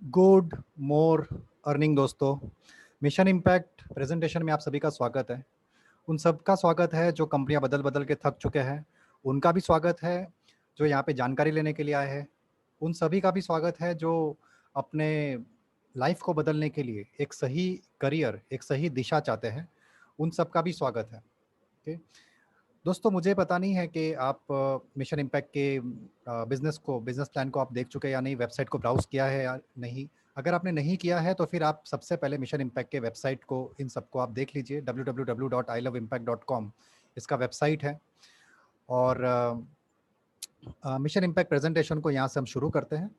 Good more earning दोस्तों, mission impact presentation में आप सभी का स्वागत है। उन सब का स्वागत है जो कंपनियां बदल बदल के थक चुके हैं। उनका भी स्वागत है जो यहाँ पे जानकारी लेने के लिए आए हैं। उन सभी का भी स्वागत है जो अपने लाइफ को बदलने के लिए एक सही करियर, एक सही दिशा चाहते हैं। उन सब का भी स्वागत है। ओके दोस्तों, मुझे पता नहीं है कि आप मिशन इम्पैक्ट के बिजनेस प्लान को आप देख चुके हैं या नहीं, वेबसाइट को ब्राउज किया है या नहीं। अगर आपने नहीं किया है तो फिर आप सबसे पहले मिशन इम्पैक्ट के वेबसाइट को, इन सबको आप देख लीजिए। www.iloveimpact.com इसका वेबसाइट है। और मिशन इम्पैक्ट प्रेजेंटेशन को यहाँ से हम शुरू करते हैं।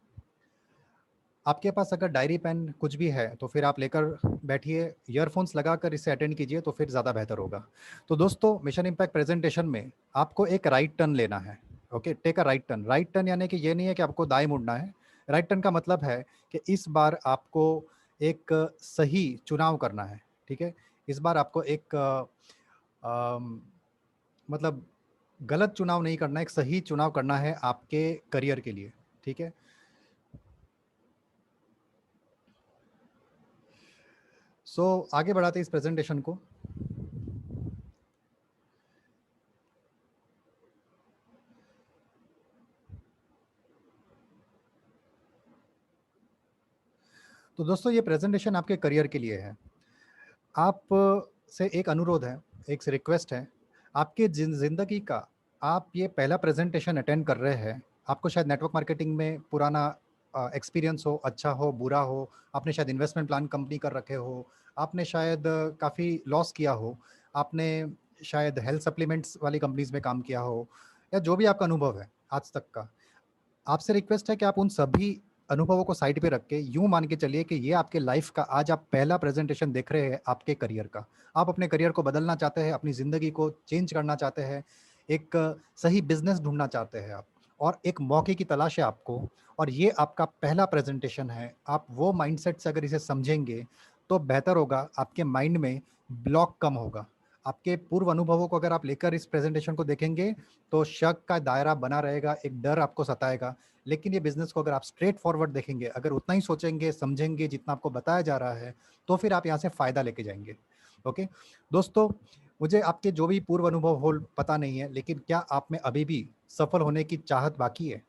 आपके पास अगर डायरी पेन कुछ भी है तो फिर आप लेकर बैठिए, ईयरफोन्स लगाकर इसे अटेंड कीजिए तो फिर ज़्यादा बेहतर होगा। तो दोस्तों, मिशन इम्पैक्ट प्रेजेंटेशन में आपको एक राइट टर्न लेना है। Okay, take a right turn. Right turn यानी कि ये नहीं है कि आपको दाएं मुड़ना है। राइट टर्न का मतलब है कि इस बार आपको एक सही चुनाव करना है। ठीक है, इस बार आपको एक मतलब गलत चुनाव नहीं करना है, एक सही चुनाव करना है आपके करियर के लिए। ठीक है, आगे बढ़ाते हैं इस प्रेजेंटेशन को। तो दोस्तों, ये प्रेजेंटेशन आपके करियर के लिए है। आप से एक अनुरोध है, एक से रिक्वेस्ट है। आपके ज़िंदगी का आप ये पहला प्रेजेंटेशन अटेंड कर रहे हैं। आपको शायद नेटवर्क मार्केटिंग में पुराना एक्सपीरियंस हो, अच्छा हो, बुरा हो। आपने शायद इन्वेस्टमेंट प्लान कंपनी कर रखे हो। आपने शायद काफ़ी लॉस किया हो। आपने शायद हेल्थ सप्लीमेंट्स वाली कंपनीज में काम किया हो, या जो भी आपका अनुभव है आज तक का। आपसे रिक्वेस्ट है कि आप उन सभी अनुभवों को साइड पे रख के यूं मान के चलिए कि ये आपके लाइफ का आज आप पहला प्रेजेंटेशन देख रहे हैं आपके करियर का। आप अपने करियर को बदलना चाहते हैं, अपनी ज़िंदगी को चेंज करना चाहते हैं, एक सही बिजनेस ढूंढना चाहते हैं आप, और एक मौके की तलाश है आपको, और ये आपका पहला प्रेजेंटेशन है। आप वो माइंडसेट से अगर इसे समझेंगे तो बेहतर होगा, आपके माइंड में ब्लॉक कम होगा। आपके पूर्व अनुभवों को अगर आप लेकर इस प्रेजेंटेशन को देखेंगे तो शक का दायरा बना रहेगा, एक डर आपको सताएगा। लेकिन ये बिजनेस को अगर आप स्ट्रेट फॉरवर्ड देखेंगे, अगर उतना ही सोचेंगे, समझेंगे जितना आपको बताया जा रहा है, तो फिर आप यहाँ से फ़ायदा लेके जाएंगे। ओके दोस्तों, मुझे आपके जो भी पूर्व अनुभव हो पता नहीं है, लेकिन क्या आप में अभी भी सफल होने की चाहत बाकी है?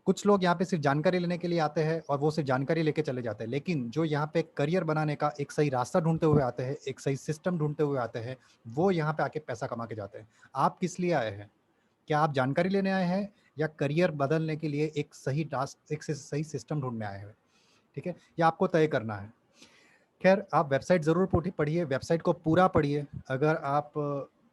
कुछ लोग यहाँ पे सिर्फ जानकारी लेने के लिए आते हैं और वो सिर्फ जानकारी लेके चले जाते हैं, लेकिन जो यहाँ पे करियर बनाने का एक सही रास्ता ढूंढते हुए आते हैं, एक सही सिस्टम ढूंढते हुए आते हैं, वो यहाँ पे आके पैसा कमा के जाते हैं। आप किस लिए आए हैं? क्या आप जानकारी लेने आए हैं, या करियर बदलने के लिए एक सही टास्क, एक सही सिस्टम ढूंढने आए हैं? ठीक है, या आपको तय करना है। खैर, आप वेबसाइट ज़रूर पढ़िए, वेबसाइट को पूरा पढ़िए। अगर आप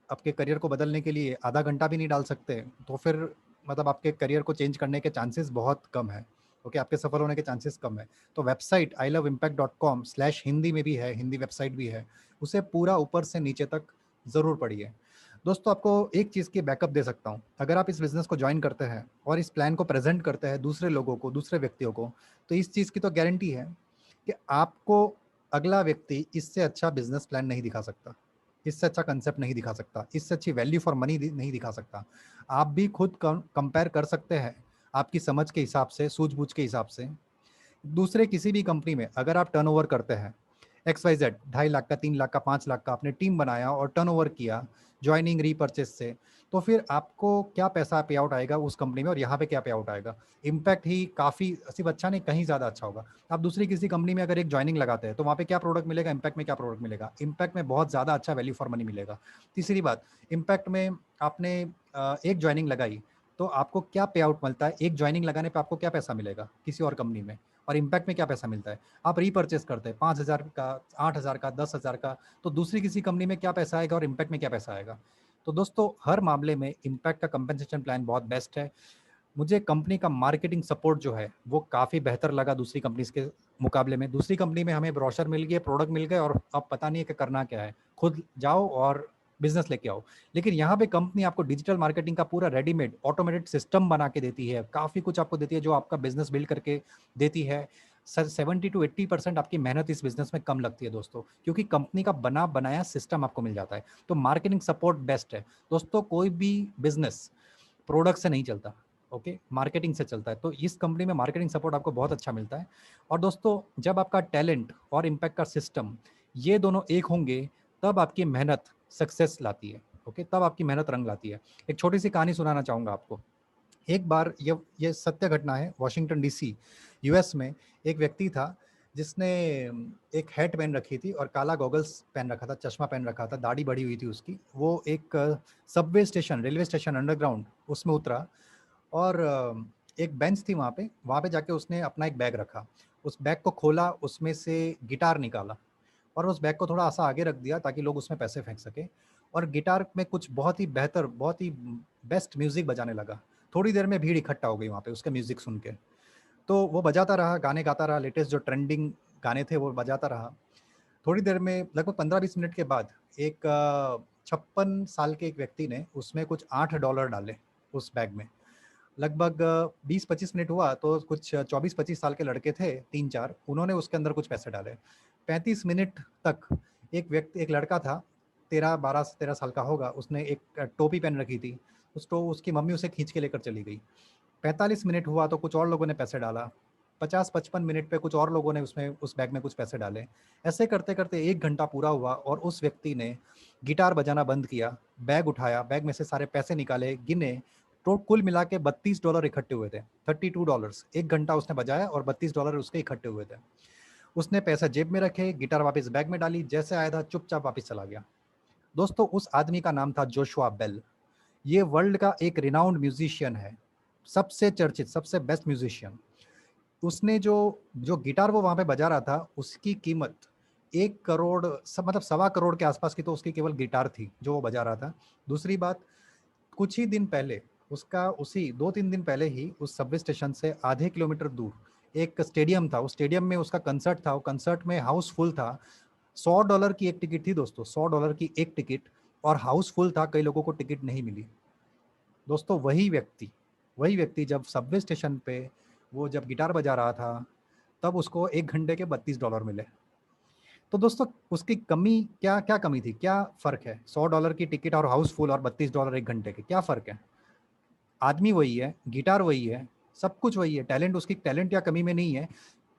आपके करियर को बदलने के लिए आधा घंटा भी नहीं डाल सकते तो फिर मतलब आपके करियर को चेंज करने के चांसेस बहुत कम है। ओके, आपके सफल होने के चांसेस कम है। तो वेबसाइट iloveimpact.com/हिंदी में भी है, हिंदी वेबसाइट भी है। उसे पूरा ऊपर से नीचे तक ज़रूर पढ़िए। दोस्तों, आपको एक चीज़ की बैकअप दे सकता हूँ। अगर आप इस बिज़नेस को ज्वाइन करते हैं और इस प्लान को प्रेज़ेंट करते हैं दूसरे लोगों को, दूसरे व्यक्तियों को, तो इस चीज़ की तो गारंटी है कि आपको अगला व्यक्ति इससे अच्छा बिज़नेस प्लान नहीं दिखा सकता, इससे अच्छा कंसेप्ट नहीं दिखा सकता, इससे अच्छी वैल्यू फॉर मनी नहीं दिखा सकता। आप भी खुद कंपेयर कर सकते हैं आपकी समझ के हिसाब से, सूझबूझ के हिसाब से। दूसरे किसी भी कंपनी में अगर आप टर्नओवर करते हैं XYZ, 2.5 लाख का, 3 लाख का, 5 लाख का, आपने टीम बनाया और टर्नओवर किया ज्वाइनिंग रीपर्चेस से, तो फिर आपको क्या पैसा पे आउट आएगा उस कंपनी में और यहाँ पे क्या पे आउट आएगा? इम्पैक्ट ही काफ़ी, सिर्फ अच्छा नहीं, कहीं ज़्यादा अच्छा होगा। आप दूसरी किसी कंपनी में अगर एक ज्वाइनिंग लगाते हैं तो वहाँ पे क्या प्रोडक्ट मिलेगा, इम्पैक्ट में क्या प्रोडक्ट मिलेगा? इम्पैक्ट में बहुत ज़्यादा अच्छा वैल्यू फॉर मनी मिलेगा। तीसरी बात, इम्पैक्ट में आपने एक ज्वाइनिंग लगाई तो आपको क्या पे आउट मिलता है? एक ज्वाइनिंग लगाने पे आपको क्या पैसा मिलेगा किसी और कंपनी में, और इम्पैक्ट में क्या पैसा मिलता है? आप रीपर्चेस करते हैं 5,000 का, 8,000 का, 10,000 का, तो दूसरी किसी कंपनी में क्या पैसा आएगा और इम्पैक्ट में क्या पैसा आएगा? तो दोस्तों, हर मामले में इम्पैक्ट का कंपनसेशन प्लान बहुत बेस्ट है। मुझे कंपनी का मार्केटिंग सपोर्ट जो है वो काफ़ी बेहतर लगा दूसरी कंपनीज के मुकाबले में। दूसरी कंपनी में हमें ब्रोशर मिल गए, प्रोडक्ट मिल गए, और अब पता नहीं है कि करना क्या है, खुद जाओ और बिजनेस लेके आओ। लेकिन यहाँ पे कंपनी आपको डिजिटल मार्केटिंग का पूरा रेडीमेड ऑटोमेटेड सिस्टम बना के देती है, काफ़ी कुछ आपको देती है जो आपका बिजनेस बिल्ड करके देती है। सर, 70 to 80% आपकी मेहनत इस बिजनेस में कम लगती है दोस्तों, क्योंकि कंपनी का बना बनाया सिस्टम आपको मिल जाता है। तो मार्केटिंग सपोर्ट बेस्ट है दोस्तों। कोई भी बिजनेस प्रोडक्ट से नहीं चलता, ओके, मार्केटिंग से चलता है। तो इस कंपनी में मार्केटिंग सपोर्ट आपको बहुत अच्छा मिलता है। और दोस्तों, जब आपका टैलेंट और इम्पैक्ट का सिस्टम ये दोनों एक होंगे, तब आपकी मेहनत सक्सेस लाती है। ओके, तब आपकी मेहनत रंग लाती है। एक छोटी सी कहानी सुनाना चाहूँगा आपको। एक बार ये सत्य घटना है, वॉशिंगटन डीसी यूएस में एक व्यक्ति था जिसने एक हैट पहन रखी थी और काला गॉगल्स पहन रखा था, चश्मा पहन रखा था, दाढ़ी बढ़ी हुई थी उसकी। वो एक Subway station, railway station underground, उसमें उतरा और एक बेंच थी वहाँ पे जाके उसने अपना एक बैग रखा। उस बैग को खोला, उसमें से गिटार निकाला और उस बैग को थोड़ा सा आगे रख दिया ताकि लोग उसमें पैसे फेंक सके। और गिटार में कुछ बहुत ही बेहतर, बहुत ही बेस्ट म्यूजिक बजाने लगा। थोड़ी देर में भीड़ इकट्ठा हो गई वहाँ पे उसके म्यूजिक सुन के। तो वो बजाता रहा, गाने गाता रहा, लेटेस्ट जो ट्रेंडिंग गाने थे वो बजाता रहा। थोड़ी देर में, लगभग 15-20 मिनट के बाद, एक 56 साल के एक व्यक्ति ने उसमें कुछ $8 डाले उस बैग में। लगभग 20-25 मिनट हुआ तो कुछ 24-25 साल के लड़के थे, 3-4, उन्होंने उसके अंदर कुछ पैसे डाले। 35 मिनट तक एक लड़का था, 12 से 13 साल का होगा, उसने एक टोपी पहन रखी थी। उसकी मम्मी उसे खींच के लेकर चली गई। 45 मिनट हुआ तो कुछ और लोगों ने पैसे डाला। 50-55 मिनट पे कुछ और लोगों ने उसमें उस बैग में कुछ पैसे डाले। ऐसे करते करते 1 घंटा पूरा हुआ और उस व्यक्ति ने गिटार बजाना बंद किया, बैग उठाया, बैग में से सारे पैसे निकाले, गिने, तो कुल मिला के $32 इकट्ठे हुए थे। $32। 1 घंटा उसने बजाया और $32 उसके इकट्ठे हुए थे। उसने पैसा जेब में रखे, गिटार वापस बैग में डाली, जैसे आया था चुपचाप वापस चला गया। दोस्तों, उस आदमी का नाम था जोशुआ बेल। ये वर्ल्ड का एक रिनाउंड म्यूजिशियन है, सबसे चर्चित, सबसे बेस्ट म्यूजिशियन। उसने जो जो गिटार वो वहाँ पे बजा रहा था, उसकी कीमत 1 करोड़, सब मतलब 1.25 करोड़ के आसपास की तो उसकी केवल गिटार थी जो वो बजा रहा था। दूसरी बात, कुछ ही दिन पहले, उसका उसी 2-3 दिन पहले ही उस सबवे स्टेशन से आधे किलोमीटर दूर एक स्टेडियम था। उस स्टेडियम में उसका कंसर्ट था। वो कंसर्ट में हाउसफुल था। $100 की एक टिकट थी दोस्तों, $100 की एक टिकट, और हाउसफुल था, कई लोगों को टिकट नहीं मिली। दोस्तों, वही व्यक्ति जब सबवे स्टेशन पे वो जब गिटार बजा रहा था, तब उसको 1 घंटे के $32 मिले। तो दोस्तों, उसकी कमी क्या क्या कमी थी, क्या फ़र्क है? $100 की टिकट और हाउसफुल और $32 1 घंटे के, क्या फ़र्क है? आदमी वही है, गिटार वही है, सब कुछ वही है। टैलेंट, उसकी टैलेंट या कमी में नहीं है,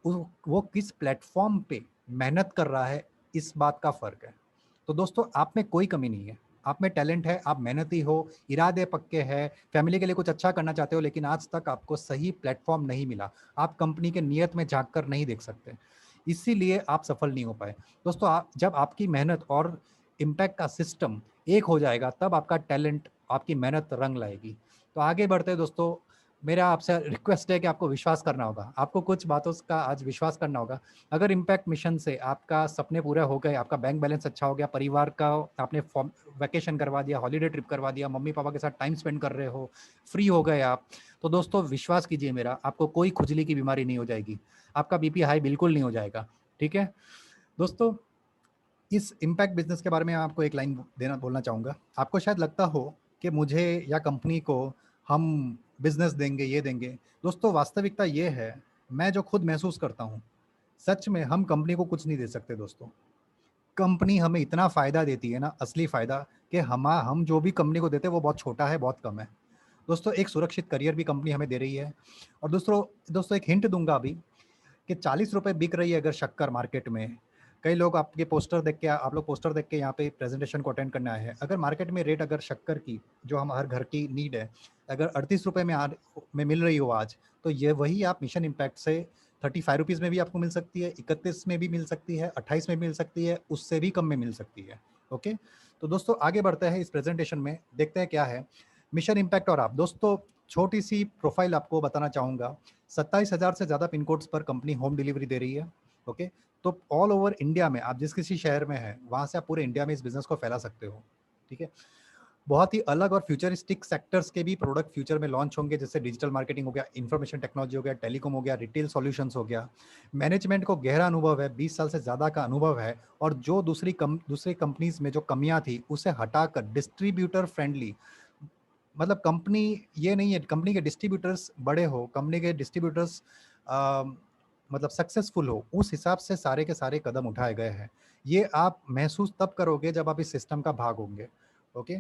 वो किस प्लेटफॉर्म पे मेहनत कर रहा है, इस बात का फ़र्क है। तो दोस्तों, आप में कोई कमी नहीं है, आप में टैलेंट है, आप मेहनती हो, इरादे पक्के हैं, फैमिली के लिए कुछ अच्छा करना चाहते हो, लेकिन आज तक आपको सही प्लेटफॉर्म नहीं मिला। आप कंपनी के नियत में झांक कर नहीं देख सकते, इसीलिए आप सफल नहीं हो पाए। दोस्तों, आप जब आपकी मेहनत और इम्पैक्ट का सिस्टम एक हो जाएगा, तब आपका टैलेंट, आपकी मेहनत रंग लाएगी। तो आगे बढ़ते हैं दोस्तों, मेरा आपसे रिक्वेस्ट है कि आपको विश्वास करना होगा, आपको कुछ बातों का आज विश्वास करना होगा। अगर इम्पैक्ट मिशन से आपका सपने पूरे हो गए, आपका बैंक बैलेंस अच्छा हो गया, परिवार का आपने वैकेशन करवा दिया, हॉलीडे ट्रिप करवा दिया, मम्मी पापा के साथ टाइम स्पेंड कर रहे हो, फ्री हो गए आप, तो दोस्तों विश्वास कीजिए मेरा, आपको कोई खुजली की बीमारी नहीं हो जाएगी, आपका बीपी हाई बिल्कुल नहीं हो जाएगा। ठीक है दोस्तों, इस इम्पैक्ट बिजनेस के बारे में आपको एक लाइन बोलना चाहूँगा। आपको शायद लगता हो कि मुझे या कंपनी को हम बिजनेस देंगे, ये देंगे। दोस्तों, वास्तविकता ये है, मैं जो खुद महसूस करता हूँ, सच में हम कंपनी को कुछ नहीं दे सकते दोस्तों। कंपनी हमें इतना फ़ायदा देती है ना, असली फ़ायदा, कि हम जो भी कंपनी को देते हैं वो बहुत छोटा है, बहुत कम है। दोस्तों, एक सुरक्षित करियर भी कंपनी हमें दे रही है। और दोस्तों दोस्तों एक हिंट दूंगा अभी, कि ₹40 बिक रही है अगर शक्कर मार्केट में। कई लोग आपके पोस्टर देख के, आप लोग पोस्टर देख के यहाँ पे प्रेजेंटेशन को अटेंड करने आए हैं। अगर मार्केट में रेट, अगर शक्कर की, जो हम हर घर की नीड है, अगर ₹38 में मिल रही हो आज, तो ये वही आप मिशन इम्पैक्ट से ₹35 में भी आपको मिल सकती है, 31 में भी मिल सकती है, 28 में मिल सकती है, उससे भी कम में मिल सकती है। ओके, तो दोस्तों आगे बढ़ते हैं इस प्रेजेंटेशन में, देखते हैं क्या है मिशन इम्पैक्ट और आप। दोस्तों, छोटी सी प्रोफाइल आपको बताना चाहूँगा। 27,000 से ज़्यादा पिन कोड्स पर कंपनी होम डिलीवरी दे रही है। ओके, तो ऑल ओवर इंडिया में, आप जिस किसी शहर में हैं, वहाँ से आप पूरे इंडिया में इस बिज़नेस को फैला सकते हो। ठीक है, बहुत ही अलग और फ्यूचरिस्टिक सेक्टर्स के भी प्रोडक्ट फ्यूचर में लॉन्च होंगे, जैसे डिजिटल मार्केटिंग हो गया, इन्फॉर्मेशन टेक्नोलॉजी हो गया, टेलीकॉम हो गया, रिटेल सॉल्यूशंस हो गया। मैनेजमेंट को गहरा अनुभव है, 20 साल से ज़्यादा का अनुभव है, और जो दूसरी कंपनीज में जो कमियां थी उसे हटाकर डिस्ट्रीब्यूटर फ्रेंडली, मतलब कंपनी, ये नहीं है कंपनी के डिस्ट्रीब्यूटर्स बड़े हो, कंपनी के डिस्ट्रीब्यूटर्स मतलब सक्सेसफुल हो, उस हिसाब से सारे के सारे कदम उठाए गए हैं। ये आप महसूस तब करोगे जब आप इस सिस्टम का भाग होंगे। ओके,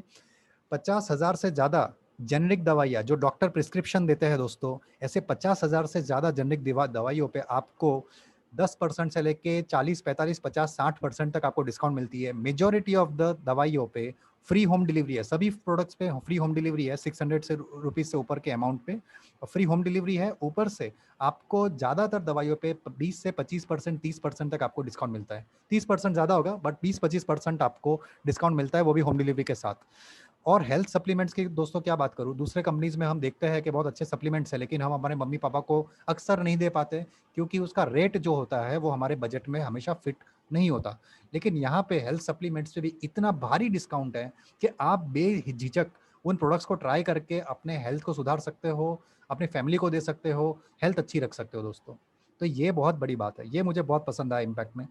50,000 से ज़्यादा जेनेरिक दवाइयाँ जो डॉक्टर प्रिस्क्रिप्शन देते हैं दोस्तों, ऐसे 50,000 से ज़्यादा जेनेरिक दवाइयों पे आपको 10% से लेके 40, 45, 50, 60% तक आपको डिस्काउंट मिलती है। मेजॉरिटी ऑफ द दवाइयों पे फ्री होम डिलीवरी है, सभी प्रोडक्ट्स पे फ्री होम डिलीवरी है, 600 से रुपीज़ से ऊपर के अमाउंट पे फ्री होम डिलीवरी है। ऊपर से आपको ज़्यादातर दवाइयों पे 20 से 25%, 30% तक आपको डिस्काउंट मिलता है। 30% ज़्यादा होगा, बट 20-25% आपको डिस्काउंट मिलता है, वो भी होम डिलीवरी के साथ। और हेल्थ सप्लीमेंट्स की दोस्तों क्या बात करूँ, दूसरे कंपनीज में हम देखते हैं कि बहुत अच्छे सप्लीमेंट्स हैं, लेकिन हम हमारे मम्मी पापा को अक्सर नहीं दे पाते, क्योंकि उसका रेट जो होता है वो हमारे बजट में हमेशा फिट नहीं होता। लेकिन यहाँ पे हेल्थ सप्लीमेंट्स पे भी इतना भारी डिस्काउंट है कि आप बेझिझक उन प्रोडक्ट्स को ट्राई करके अपने हेल्थ को सुधार सकते हो, अपनी फैमिली को दे सकते हो, हेल्थ अच्छी रख सकते हो दोस्तों। तो ये बहुत बड़ी बात है, ये मुझे बहुत पसंद आया इम्पैक्ट में।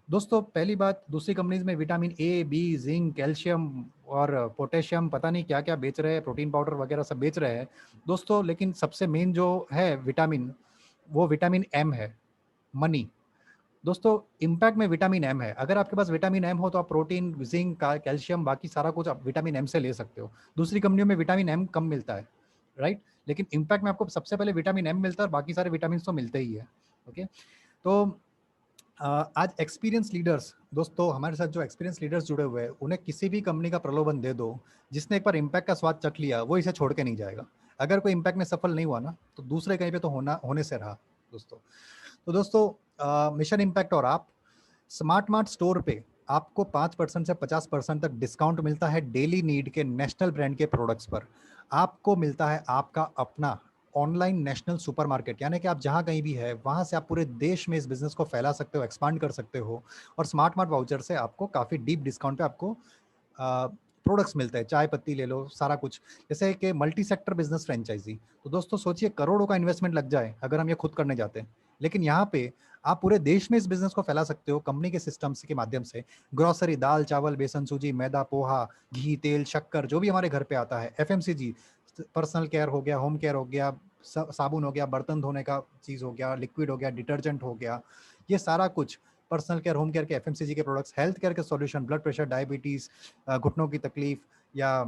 दोस्तों पहली बात, दूसरी कंपनीज में vitamin A, B, zinc, calcium और पोटेशियम पता नहीं क्या क्या बेच रहे हैं, प्रोटीन पाउडर वगैरह सब बेच रहे हैं दोस्तों, लेकिन सबसे मेन जो है विटामिन, वो विटामिन एम है, मनी। दोस्तों इम्पैक्ट में विटामिन एम है, अगर आपके पास विटामिन एम हो तो आप प्रोटीन, जिंक, कैल्शियम, बाकी सारा कुछ आप विटामिन एम से ले सकते हो। दूसरी कंपनियों में विटामिन एम कम मिलता है, राइट, लेकिन इम्पैक्ट में आपको सबसे पहले विटामिन एम मिलता है और बाकी सारे विटामिन तो मिलते ही है। ओके, तो आज एक्सपीरियंस लीडर्स, दोस्तों हमारे साथ जो एक्सपीरियंस लीडर्स जुड़े हुए हैं, उन्हें किसी भी कंपनी का प्रलोभन दे दो, जिसने एक बार इम्पैक्ट का स्वाद चख लिया वो इसे छोड़ के नहीं जाएगा। अगर कोई इम्पैक्ट में सफल नहीं हुआ ना, तो दूसरे कहीं पे तो होने से रहा दोस्तों। तो दोस्तों मिशन इम्पैक्ट और आप स्मार्ट मार्ट स्टोर पे आपको 5% से 50% तक डिस्काउंट मिलता है डेली नीड के नेशनल ब्रांड के प्रोडक्ट्स पर। आपको मिलता है आपका अपना ऑनलाइन नेशनल सुपरमार्केट, यानी कि आप जहां कहीं भी है वहां से आप पूरे देश में इस बिजनेस को फैला सकते हो, एक्सपांड कर सकते हो। और स्मार्ट मार्ट वाउचर से आपको काफ़ी डीप डिस्काउंट पे आपको प्रोडक्ट्स मिलते हैं, चाय पत्ती ले लो, सारा कुछ। जैसे कि मल्टी सेक्टर बिजनेस फ्रेंचाइजी, तो दोस्तों सोचिए करोड़ों का इन्वेस्टमेंट लग जाए अगर हम ये खुद करने जाते हैं, लेकिन यहाँ पे आप पूरे देश में इस बिजनेस को फैला सकते हो कंपनी के सिस्टम्स के माध्यम से। ग्रोसरी, दाल, चावल, बेसन, सूजी, मैदा, पोहा, घी, तेल, शक्कर, जो भी हमारे घर पे आता है, एफएमसीजी, पर्सनल केयर हो गया, होम केयर हो गया, साबुन हो गया, बर्तन धोने का चीज़ हो गया, लिक्विड हो गया, डिटर्जेंट हो गया, ये सारा कुछ पर्सनल केयर, होम केयर के एफएमसीजी के प्रोडक्ट्स, हेल्थ केयर के सॉल्यूशन, ब्लड प्रेशर, डायबिटीज़, घुटनों की तकलीफ, या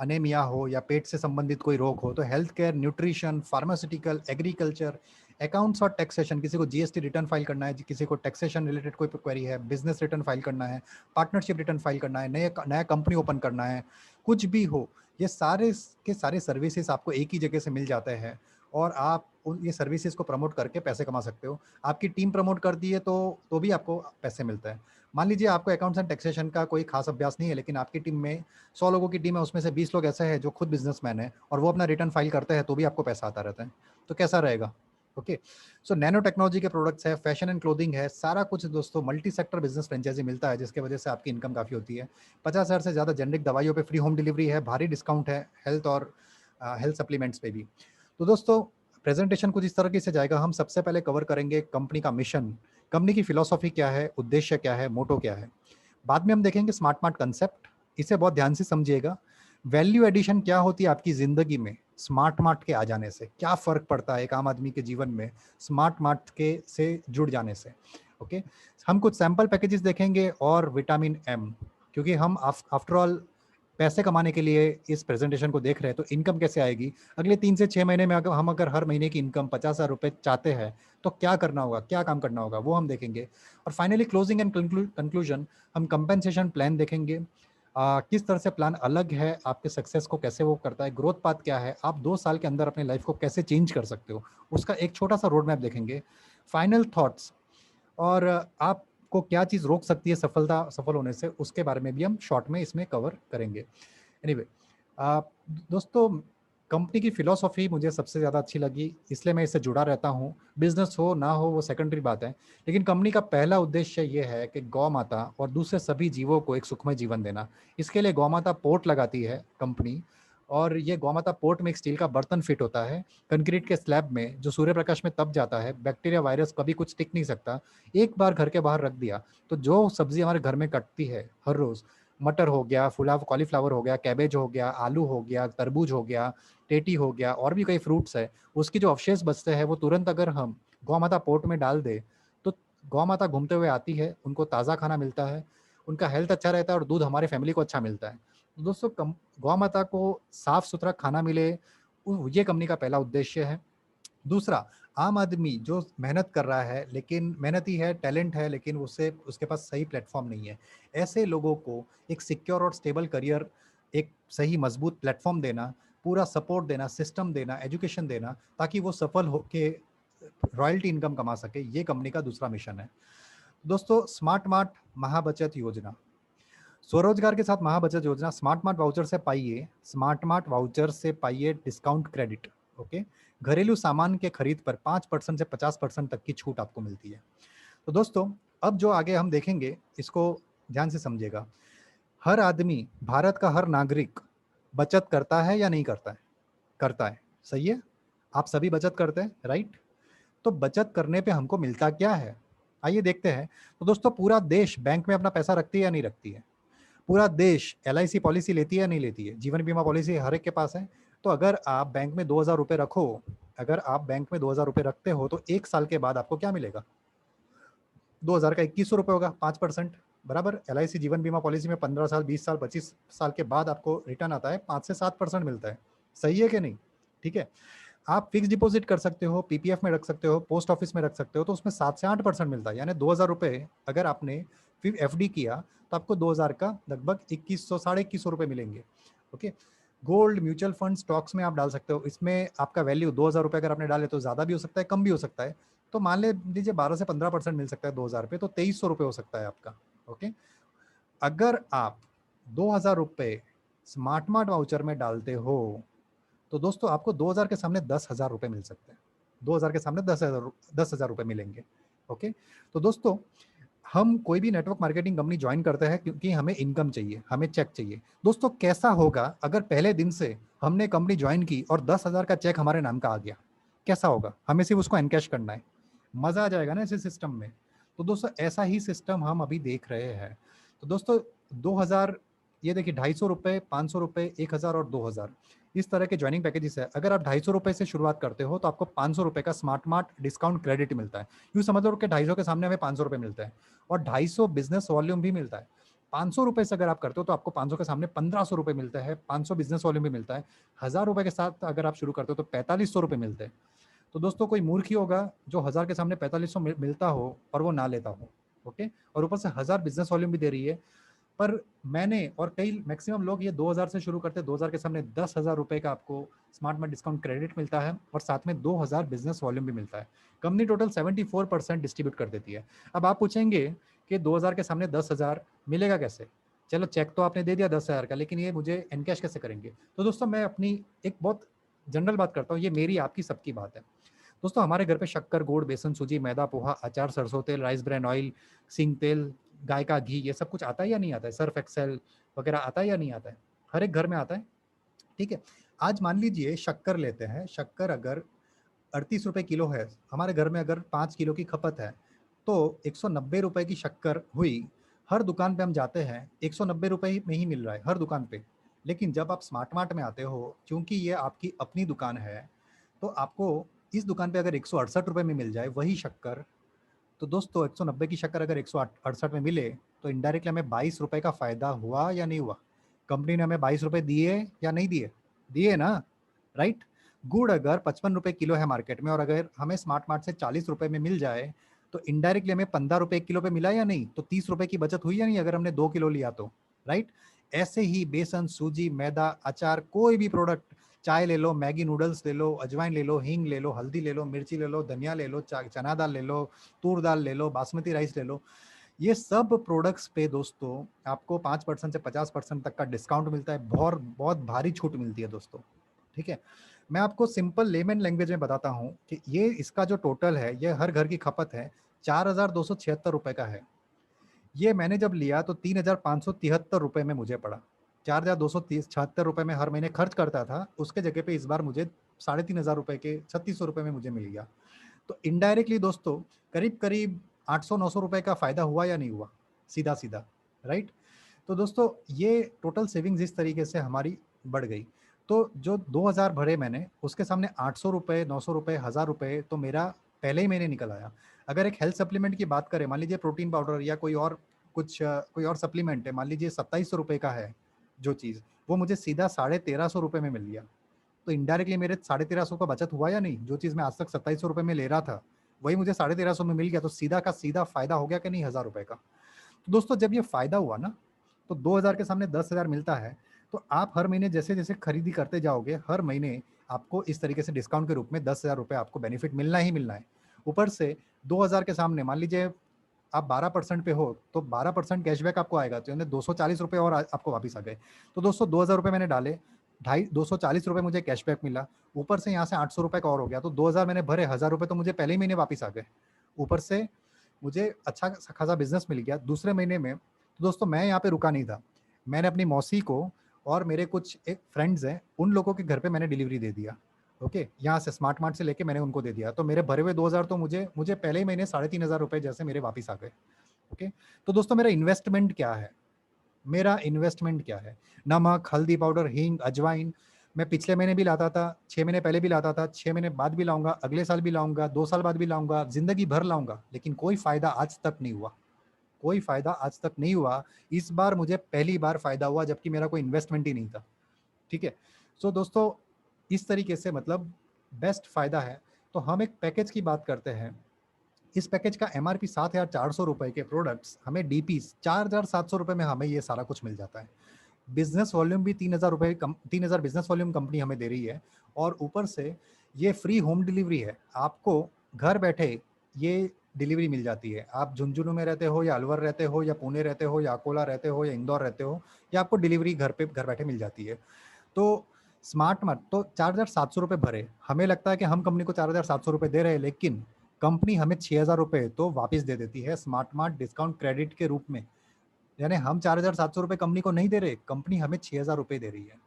अनेमिया हो, या पेट से संबंधित कोई रोग हो, तो health care, nutrition, pharmaceutical, agriculture, accounts और टैक्सेशन, किसी को जीएसटी रिटर्न फाइल करना है, किसी को टैक्सेशन रिलेटेड कोई क्वेरी है, बिजनेस रिटर्न फाइल करना है, पार्टनरशिप रिटर्न फाइल करना है, नया कंपनी ओपन करना है, कुछ भी हो, ये सारे के सारे सर्विसेज आपको एक ही जगह से मिल जाते हैं। और आप ये सर्विसेज को प्रमोट करके पैसे कमा सकते हो। आपकी टीम प्रमोट करती है तो भी आपको पैसे मिलता है। मान लीजिए आपको अकाउंट्स एंड टैक्सेशन का कोई खास अभ्यास नहीं है, लेकिन आपकी टीम में 100 लोगों की टीम है, उसमें से 20 लोग ऐसे हैं जो खुद बिजनेसमैन है और वो अपना रिटर्न फाइल करते हैं, तो भी आपको पैसा आता रहता है। तो कैसा रहेगा? ओके, सो नैनो टेक्नोलॉजी के प्रोडक्ट्स है, फैशन एंड क्लोथिंग है, सारा कुछ दोस्तों मल्टी सेक्टर बिजनेस फ्रेंचाइजी मिलता है, जिसकी वजह से आपकी इनकम काफ़ी होती है। 50,000 से ज़्यादा जेनरिक दवाइयों पे फ्री होम डिलीवरी है, भारी डिस्काउंट है हेल्थ और हेल्थ सप्लीमेंट्स पे भी। तो दोस्तों प्रेजेंटेशन कुछ इस तरीके से जाएगा। हम सबसे पहले कवर करेंगे कंपनी का मिशन, कंपनी की फिलॉसफी क्या है, उद्देश्य क्या है, मोटो क्या है। बाद में हम देखेंगे स्मार्ट मार्ट कंसेप्ट, इसे बहुत ध्यान से समझिएगा। वैल्यू एडिशन क्या होती है आपकी ज़िंदगी में स्मार्ट मार्ट के आ जाने से, क्या फ़र्क पड़ता है एक आम आदमी के जीवन में स्मार्ट मार्ट के से जुड़ जाने से। ओके, हम कुछ सैम्पल पैकेजेस देखेंगे और विटामिन एम, क्योंकि हम आफ्टर ऑल पैसे कमाने के लिए इस प्रेजेंटेशन को देख रहे हैं, तो इनकम कैसे आएगी अगले 3 से 6 महीने में। अगर हर महीने की इनकम 50,000 रुपये चाहते हैं तो क्या करना होगा, क्या काम करना होगा, वो हम देखेंगे। और फाइनली क्लोजिंग एंड कंक्लूजन, हम कंपेंसेशन प्लान देखेंगे। किस तरह से प्लान अलग है, आपके सक्सेस को कैसे वो करता है, ग्रोथ पाथ क्या है, आप 2 साल के अंदर अपनी लाइफ को कैसे चेंज कर सकते हो, उसका एक छोटा सा रोड मैप देखेंगे। फाइनल थॉट्स, और आपको क्या चीज़ रोक सकती है सफल होने से, उसके बारे में भी हम शॉर्ट में इसमें कवर करेंगे। एनीवे दोस्तों, कंपनी की फ़िलॉसफ़ी मुझे सबसे ज़्यादा अच्छी लगी, इसलिए मैं इससे जुड़ा रहता हूँ। बिज़नेस हो ना हो वो सेकेंडरी बात है, लेकिन कंपनी का पहला उद्देश्य ये है कि गौ माता और दूसरे सभी जीवों को एक सुखमय जीवन देना। इसके लिए गौ माता पोर्ट लगाती है कंपनी, और ये गौ माता पोर्ट में एक स्टील का बर्तन फिट होता है कंक्रीट के स्लैब में, जो सूर्य प्रकाश में तप जाता है। बैक्टीरिया, वायरस कभी कुछ टिक नहीं सकता। एक बार घर के बाहर रख दिया तो जो सब्जी हमारे घर में कटती है हर रोज़, मटर हो गया, फुला कॉलीफ्लावर हो गया, कैबेज हो गया, आलू हो गया, तरबूज हो गया, टेटी हो गया, और भी कई फ्रूट्स है, उसकी जो अवशेष बचते हैं वो तुरंत अगर हम गौ माता पोर्ट में डाल दे, तो गौ माता घूमते हुए आती है, उनको ताज़ा खाना मिलता है, उनका हेल्थ अच्छा रहता है और दूध हमारे फैमिली को अच्छा मिलता है। तो दोस्तों गौ माता को साफ सुथरा खाना मिले, ये कंपनी का पहला उद्देश्य है। दूसरा, आम आदमी जो मेहनत कर रहा है, लेकिन मेहनती है, टैलेंट है, लेकिन उससे उसके पास सही प्लेटफॉर्म नहीं है, ऐसे लोगों को एक सिक्योर और स्टेबल करियर, एक सही मजबूत प्लेटफॉर्म देना, पूरा सपोर्ट देना, सिस्टम देना, एजुकेशन देना, ताकि वो सफल होके रॉयल्टी इनकम कमा सके, ये कंपनी का दूसरा मिशन है। दोस्तों, स्मार्ट मार्ट महाबचत योजना, स्वरोजगार के साथ महाबचत योजना, स्मार्ट मार्ट वाउचर से पाइए, स्मार्ट मार्ट वाउचर से पाइए डिस्काउंट क्रेडिट। ओके, घरेलू सामान के खरीद पर 5% से 50% तक की छूट आपको मिलती है। तो दोस्तों, अब जो आगे हम देखेंगे, इसको ध्यान से समझिएगा। हर आदमी, भारत का हर नागरिक बचत करता है या नहीं करता है? करता है, सही है। आप सभी बचत करते हैं, राइट? तो बचत करने पे हमको मिलता क्या है, आइए देखते हैं। तो दोस्तों, पूरा देश बैंक में अपना पैसा रखती है या नहीं रखती है? पूरा देश LIC पॉलिसी लेती है या नहीं लेती है? जीवन बीमा पॉलिसी हर एक के पास है। तो अगर आप बैंक में 2,000 रुपये रखो, अगर आप बैंक में 2,000 रुपये रखते हो, तो 1 साल के बाद आपको क्या मिलेगा? 2,000 का 2,100 रुपये होगा, 5%। बराबर। LIC जीवन बीमा पॉलिसी में 15 साल, 20 साल, 25 साल के बाद आपको रिटर्न आता है, 5 से 7% मिलता है। सही है कि नहीं? ठीक है। आप फिक्स डिपॉजिट कर सकते हो, PPF में रख सकते हो, पोस्ट ऑफिस में रख सकते हो, तो उसमें 7 से 8% मिलता है। यानी 2,000 रुपये अगर आपने फिर FD किया, तो आपको 2,000 का लगभग 2,100, 2,250 रुपये मिलेंगे। Okay. Gold, mutual fund, stocks में आप डाल सकते हो। इसमें आपका वैल्यू 2,000 रुपये अगर आपने डाले तो ज़्यादा भी हो सकता है, कम भी हो सकता है। तो मान ले लीजिए 12 से 15% मिल सकता है 2,000 पे, तो 2,300 रुपये हो सकता है आपका। ओके। अगर आप 2,000 रुपये स्मार्ट मार्ट वाउचर में डालते हो, तो दोस्तों आपको 2,000 के सामने 10,000 रुपये मिल सकते हैं। 2,000 के सामने 10,000 रुपये मिलेंगे। ओके। तो दोस्तों, हम कोई भी नेटवर्क मार्केटिंग कंपनी ज्वाइन करते हैं क्योंकि हमें इनकम चाहिए, हमें चेक चाहिए। दोस्तों, कैसा होगा अगर पहले दिन से हमने कंपनी ज्वाइन की और 10,000 का चेक हमारे नाम का आ गया? कैसा होगा? हमें सिर्फ उसको एनकैश करना है, मजा आ जाएगा ना ऐसे सिस्टम में। तो दोस्तों, ऐसा ही सिस्टम हम अभी देख रहे हैं। तो दोस्तों, 2,000, ये देखिए 250 रुपये, 500 रुपये, 1,000 और 2,000, इस तरह के ज्वाइनिंग पैकेजेस है। अगर आप 250 रुपये से शुरुआत करते हो, तो आपको 500 रुपये का स्मार्ट मार्ट डिस्काउंट क्रेडिट मिलता है। यूँ समझ लो कि 250 के सामने हमें 500 रुपये मिलता है, और 250 बिजनेस वॉल्यूम भी मिलता है। 500 रुपये से अगर आप करते हो, तो आपको 500 के सामने 1,500 रुपये मिलता है, 500 बिजनेस वॉल्यूम भी मिलता है। 1,000 रुपये के साथ अगर आप शुरू करते हो, तो 4,500 रुपये मिलते हैं। तो दोस्तों, कोई मूर्ख ही होगा जो 1,000 के सामने 4,500 मिलता हो और वो ना लेता हो। ओके। और ऊपर से 1,000 बिजनेस वॉल्यूम भी दे रही है। पर मैंने और कई मैक्सिमम लोग ये 2,000 से शुरू करते हैं, 2,000 के सामने 10,000 रुपये का आपको स्मार्ट मार्ट डिस्काउंट क्रेडिट मिलता है, और साथ में 2,000 बिजनेस वॉल्यूम भी मिलता है। कंपनी टोटल 74% डिस्ट्रीब्यूट कर देती है। अब आप पूछेंगे कि 2,000 के सामने 10,000 मिलेगा कैसे? चलो, चेक तो आपने दे दिया 10,000 का, लेकिन ये मुझे एनकैश कैसे करेंगे? तो दोस्तों, मैं अपनी एक बहुत जनरल बात करता हूँ, ये मेरी आपकी सबकी बात है। दोस्तों, हमारे घर पे शक्कर, गुड़, बेसन, सूजी, मैदा, पोहा, अचार, सरसों तेल, राइस ब्रान ऑयल, सिंग तेल, गाय का घी, ये सब कुछ आता है या नहीं आता है? सर्फ एक्सेल वगैरह आता है या नहीं आता है? हर एक घर में आता है। ठीक है। आज मान लीजिए शक्कर लेते हैं, शक्कर अगर 38 रुपये किलो है, हमारे घर में अगर 5 किलो की खपत है, तो 190 रुपये की शक्कर हुई। हर दुकान पे हम जाते हैं, 190 रुपये में ही मिल रहा है हर दुकान पे। लेकिन जब आप स्मार्ट मार्ट में आते हो, क्योंकि ये आपकी अपनी दुकान है, तो आपको इस दुकान पे अगर 168 रुपये में मिल जाए वही शक्कर, तो दोस्तों 190 की शक्कर अगर 168 में मिले, तो इनडायरेक्टली हमें 22 रुपये का फायदा हुआ या नहीं हुआ? कंपनी ने हमें 22 रुपये दिए या नहीं दिए? दिए ना, राइट? गुड़ अगर 55 रुपये किलो है मार्केट में, और अगर हमें स्मार्ट मार्ट से 40 रुपये में मिल जाए, तो इनडायरेक्टली हमें 15 रुपये एक किलो पे मिला या नहीं? तो 30 रुपये की बचत हुई या नहीं, अगर हमने 2 किलो लिया तो? राइट? ऐसे ही बेसन, सूजी, मैदा, अचार, कोई भी प्रोडक्ट, चाय ले लो, मैगी नूडल्स ले लो, अजवाइन ले लो, हींग ले लो, हल्दी ले लो, मिर्ची ले लो, धनिया ले लो, चना दाल ले लो, तूर दाल ले लो, बासमती राइस ले लो, ये सब प्रोडक्ट्स पे दोस्तों आपको 5% से 50% तक का डिस्काउंट मिलता है। बहुत बहुत भारी छूट मिलती है दोस्तों। ठीक है। मैं आपको सिंपल लेमन लैंग्वेज में बताता हूँ कि ये इसका जो टोटल है, ये हर घर की खपत है, 4,276 रुपये का है। ये मैंने जब लिया तो 3,573 रुपये में मुझे पड़ा। 4,276 रुपये में हर महीने खर्च करता था, उसके जगह पे इस बार मुझे 3,500 रुपये के 3,600 रुपये में मुझे मिल गया। तो इनडायरेक्टली दोस्तों, करीब करीब 800-900 रुपये का फायदा हुआ या नहीं हुआ? सीधा सीधा, राइट? तो दोस्तों, ये टोटल सेविंग्स इस तरीके से हमारी बढ़ गई। तो जो 2,000 भरे मैंने, उसके सामने 800 रुपये, 900 रुपये, 1,000 रुपये तो मेरा पहले ही महीने निकल आया। अगर एक हेल्थ सप्लीमेंट की बात करें, मान लीजिए प्रोटीन पाउडर या कोई और कुछ कोई और सप्लीमेंट है, मान लीजिए 2700 रुपये का है, जो चीज़, वो मुझे सीधा 1350 में मिल गया। तो इनडायरेक्टली मेरे 1350 का बचत हुआ या नहीं? जो चीज़ मैं आज तक 2700 रुपए में ले रहा था, वही मुझे 1350 में मिल गया, तो सीधा का सीधा फ़ायदा हो गया कि नहीं 1000 रुपए का? तो दोस्तों जब ये फ़ायदा हुआ ना, तो 2000 के सामने 10,000 मिलता है, तो आप हर महीने जैसे-जैसे खरीदी करते जाओगे, हर महीने आपको इस तरीके से डिस्काउंट के रूप में 10,000 रुपए आपको बेनिफिट मिलना ही मिलना है। ऊपर से 2000 के सामने मान लीजिए आप 12% पे हो, तो 12% कैशबैक आपको आएगा, तो यानी 240 रुपए और आपको वापस आ गए। तो दोस्तों 2000 रुपए मैंने डाले, ढाई 240 रुपए मुझे कैशबैक मिला, ऊपर से यहाँ से 800 रुपए का और हो गया, तो 2000 मैंने भरे, 1000 रुपए तो मुझे पहले ही महीने वापस आ गए। ऊपर से मुझे अच्छा खासा बिज़नेस मिल गया। दूसरे महीने में तो दोस्तों मैं यहाँ पे रुका नहीं था। मैंने अपनी मौसी को और मेरे कुछ एक फ्रेंड्स हैं, उन लोगों के घर पे मैंने डिलीवरी दे दिया। ओके, यहाँ से स्मार्ट मार्ट से लेके मैंने उनको दे दिया। तो मेरे भरे हुए 2000 तो मुझे मुझे पहले ही महीने 3500 रुपए जैसे मेरे वापस आ गए। ओके, तो दोस्तों मेरा इन्वेस्टमेंट क्या है? मेरा इन्वेस्टमेंट क्या है? नमक, हल्दी पाउडर, हींग, अजवाइन मैं पिछले महीने भी लाता था, 6 महीने पहले भी लाता था, 6 महीने बाद भी लाऊँगा, अगले साल भी लाऊँगा, 2 साल बाद भी लाऊँगा, ज़िंदगी भर लाऊँगा, लेकिन कोई फ़ायदा आज तक नहीं हुआ। कोई फ़ायदा आज तक नहीं हुआ। इस बार मुझे पहली बार फ़ायदा हुआ जबकि मेरा कोई इन्वेस्टमेंट ही नहीं था। ठीक है? सो दोस्तों इस तरीके से मतलब बेस्ट फ़ायदा है। तो हम एक पैकेज की बात करते हैं। इस पैकेज का एमआरपी 7,400 रुपए के प्रोडक्ट्स हमें डीपीस 4,700 रुपए में हमें ये सारा कुछ मिल जाता है। बिज़नेस वॉल्यूम भी 3,000 रुपए 3,000 बिज़नेस वॉल्यूम कंपनी हमें दे रही है और ऊपर से ये फ्री होम डिलीवरी है। आपको घर बैठे ये डिलीवरी मिल जाती है। आप झुंझुनू में रहते हो या अलवर रहते हो या पुणे रहते हो या अकोला रहते हो या इंदौर रहते हो, या आपको डिलीवरी घर पे घर बैठे मिल जाती है। तो स्मार्ट मार्ट तो 4,700 रुपए भरे। हमें लगता है कि हम कंपनी को 4,700 रुपए दे रहे हैं, लेकिन कंपनी हमें 6,000 रुपए तो वापस दे देती है स्मार्ट मार्ट डिस्काउंट क्रेडिट के रूप में। यानी हम 4,700 रुपए कंपनी को नहीं दे रहे, कंपनी हमें 6,000 रुपए दे रही है।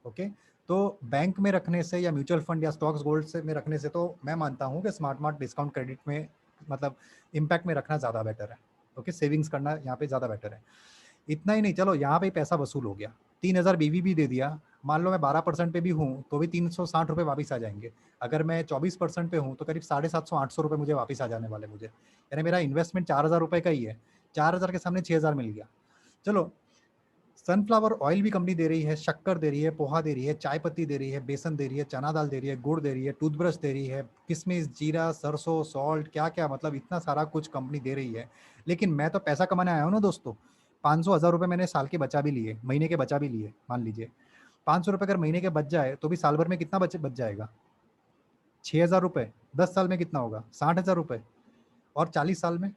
ओके, तो बैंक में रखने से या म्यूचुअल फंड या स्टॉक्स गोल्ड से में रखने से तो मैं मानता हूँ कि स्मार्ट मार्ट डिस्काउंट क्रेडिट में मतलब इम्पैक्ट में रखना ज़्यादा बेटर है। ओके, सेविंग्स करना यहाँ पे ज़्यादा बेटर है। इतना ही नहीं, चलो यहाँ पे पैसा वसूल हो गया, 3,000 बीवी भी दे दिया। मान लो मैं 12% पे भी हूँ तो भी 360 रुपये वापस आ जाएंगे। अगर मैं 24% पे हूँ तो करीब 750-800 रुपये मुझे वापस आ जाने वाले मुझे, यानी मेरा इन्वेस्टमेंट 4,000 रुपये का ही है। 4,000 के सामने 6,000 मिल गया। चलो, सनफ्लावर ऑयल भी कंपनी दे रही है, शक्कर दे रही है, पोहा दे रही है, चाय पत्ती दे रही है, बेसन दे रही है, चना दाल दे रही है, गुड़ दे रही है, टूथब्रश दे रही है, किशमिश, जीरा, सरसों, सॉल्ट, क्या क्या मतलब इतना सारा कुछ कंपनी दे रही है। लेकिन मैं तो पैसा कमाने आया हूँ ना दोस्तों। 500-1000 रुपये मैंने साल के बचा भी लिए, महीने के बचा भी लिए। मान लीजिए 500 रुपये अगर महीने के बच जाए तो भी साल भर में कितना बच जाएगा? 6,000 रुपये। 10 साल में कितना होगा? 60,000 रुपये। और 40 साल में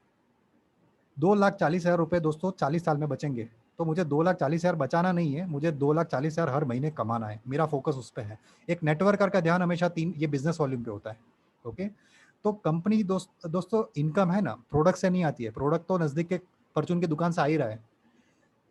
2,40,000 रुपये दोस्तों 40 साल में बचेंगे। तो मुझे 2,40,000 बचाना नहीं है, मुझे 2,40,000 हर महीने कमाना है। मेरा फोकस उस पे है। एक नेटवर्कर का ध्यान हमेशा 3 ये बिज़नेस वॉल्यूम पे होता है। ओके? तो कंपनी दोस्तों इनकम है ना, प्रोडक्ट से नहीं आती है। प्रोडक्ट तो नज़दीक के परचून की दुकान से आ ही रहा है।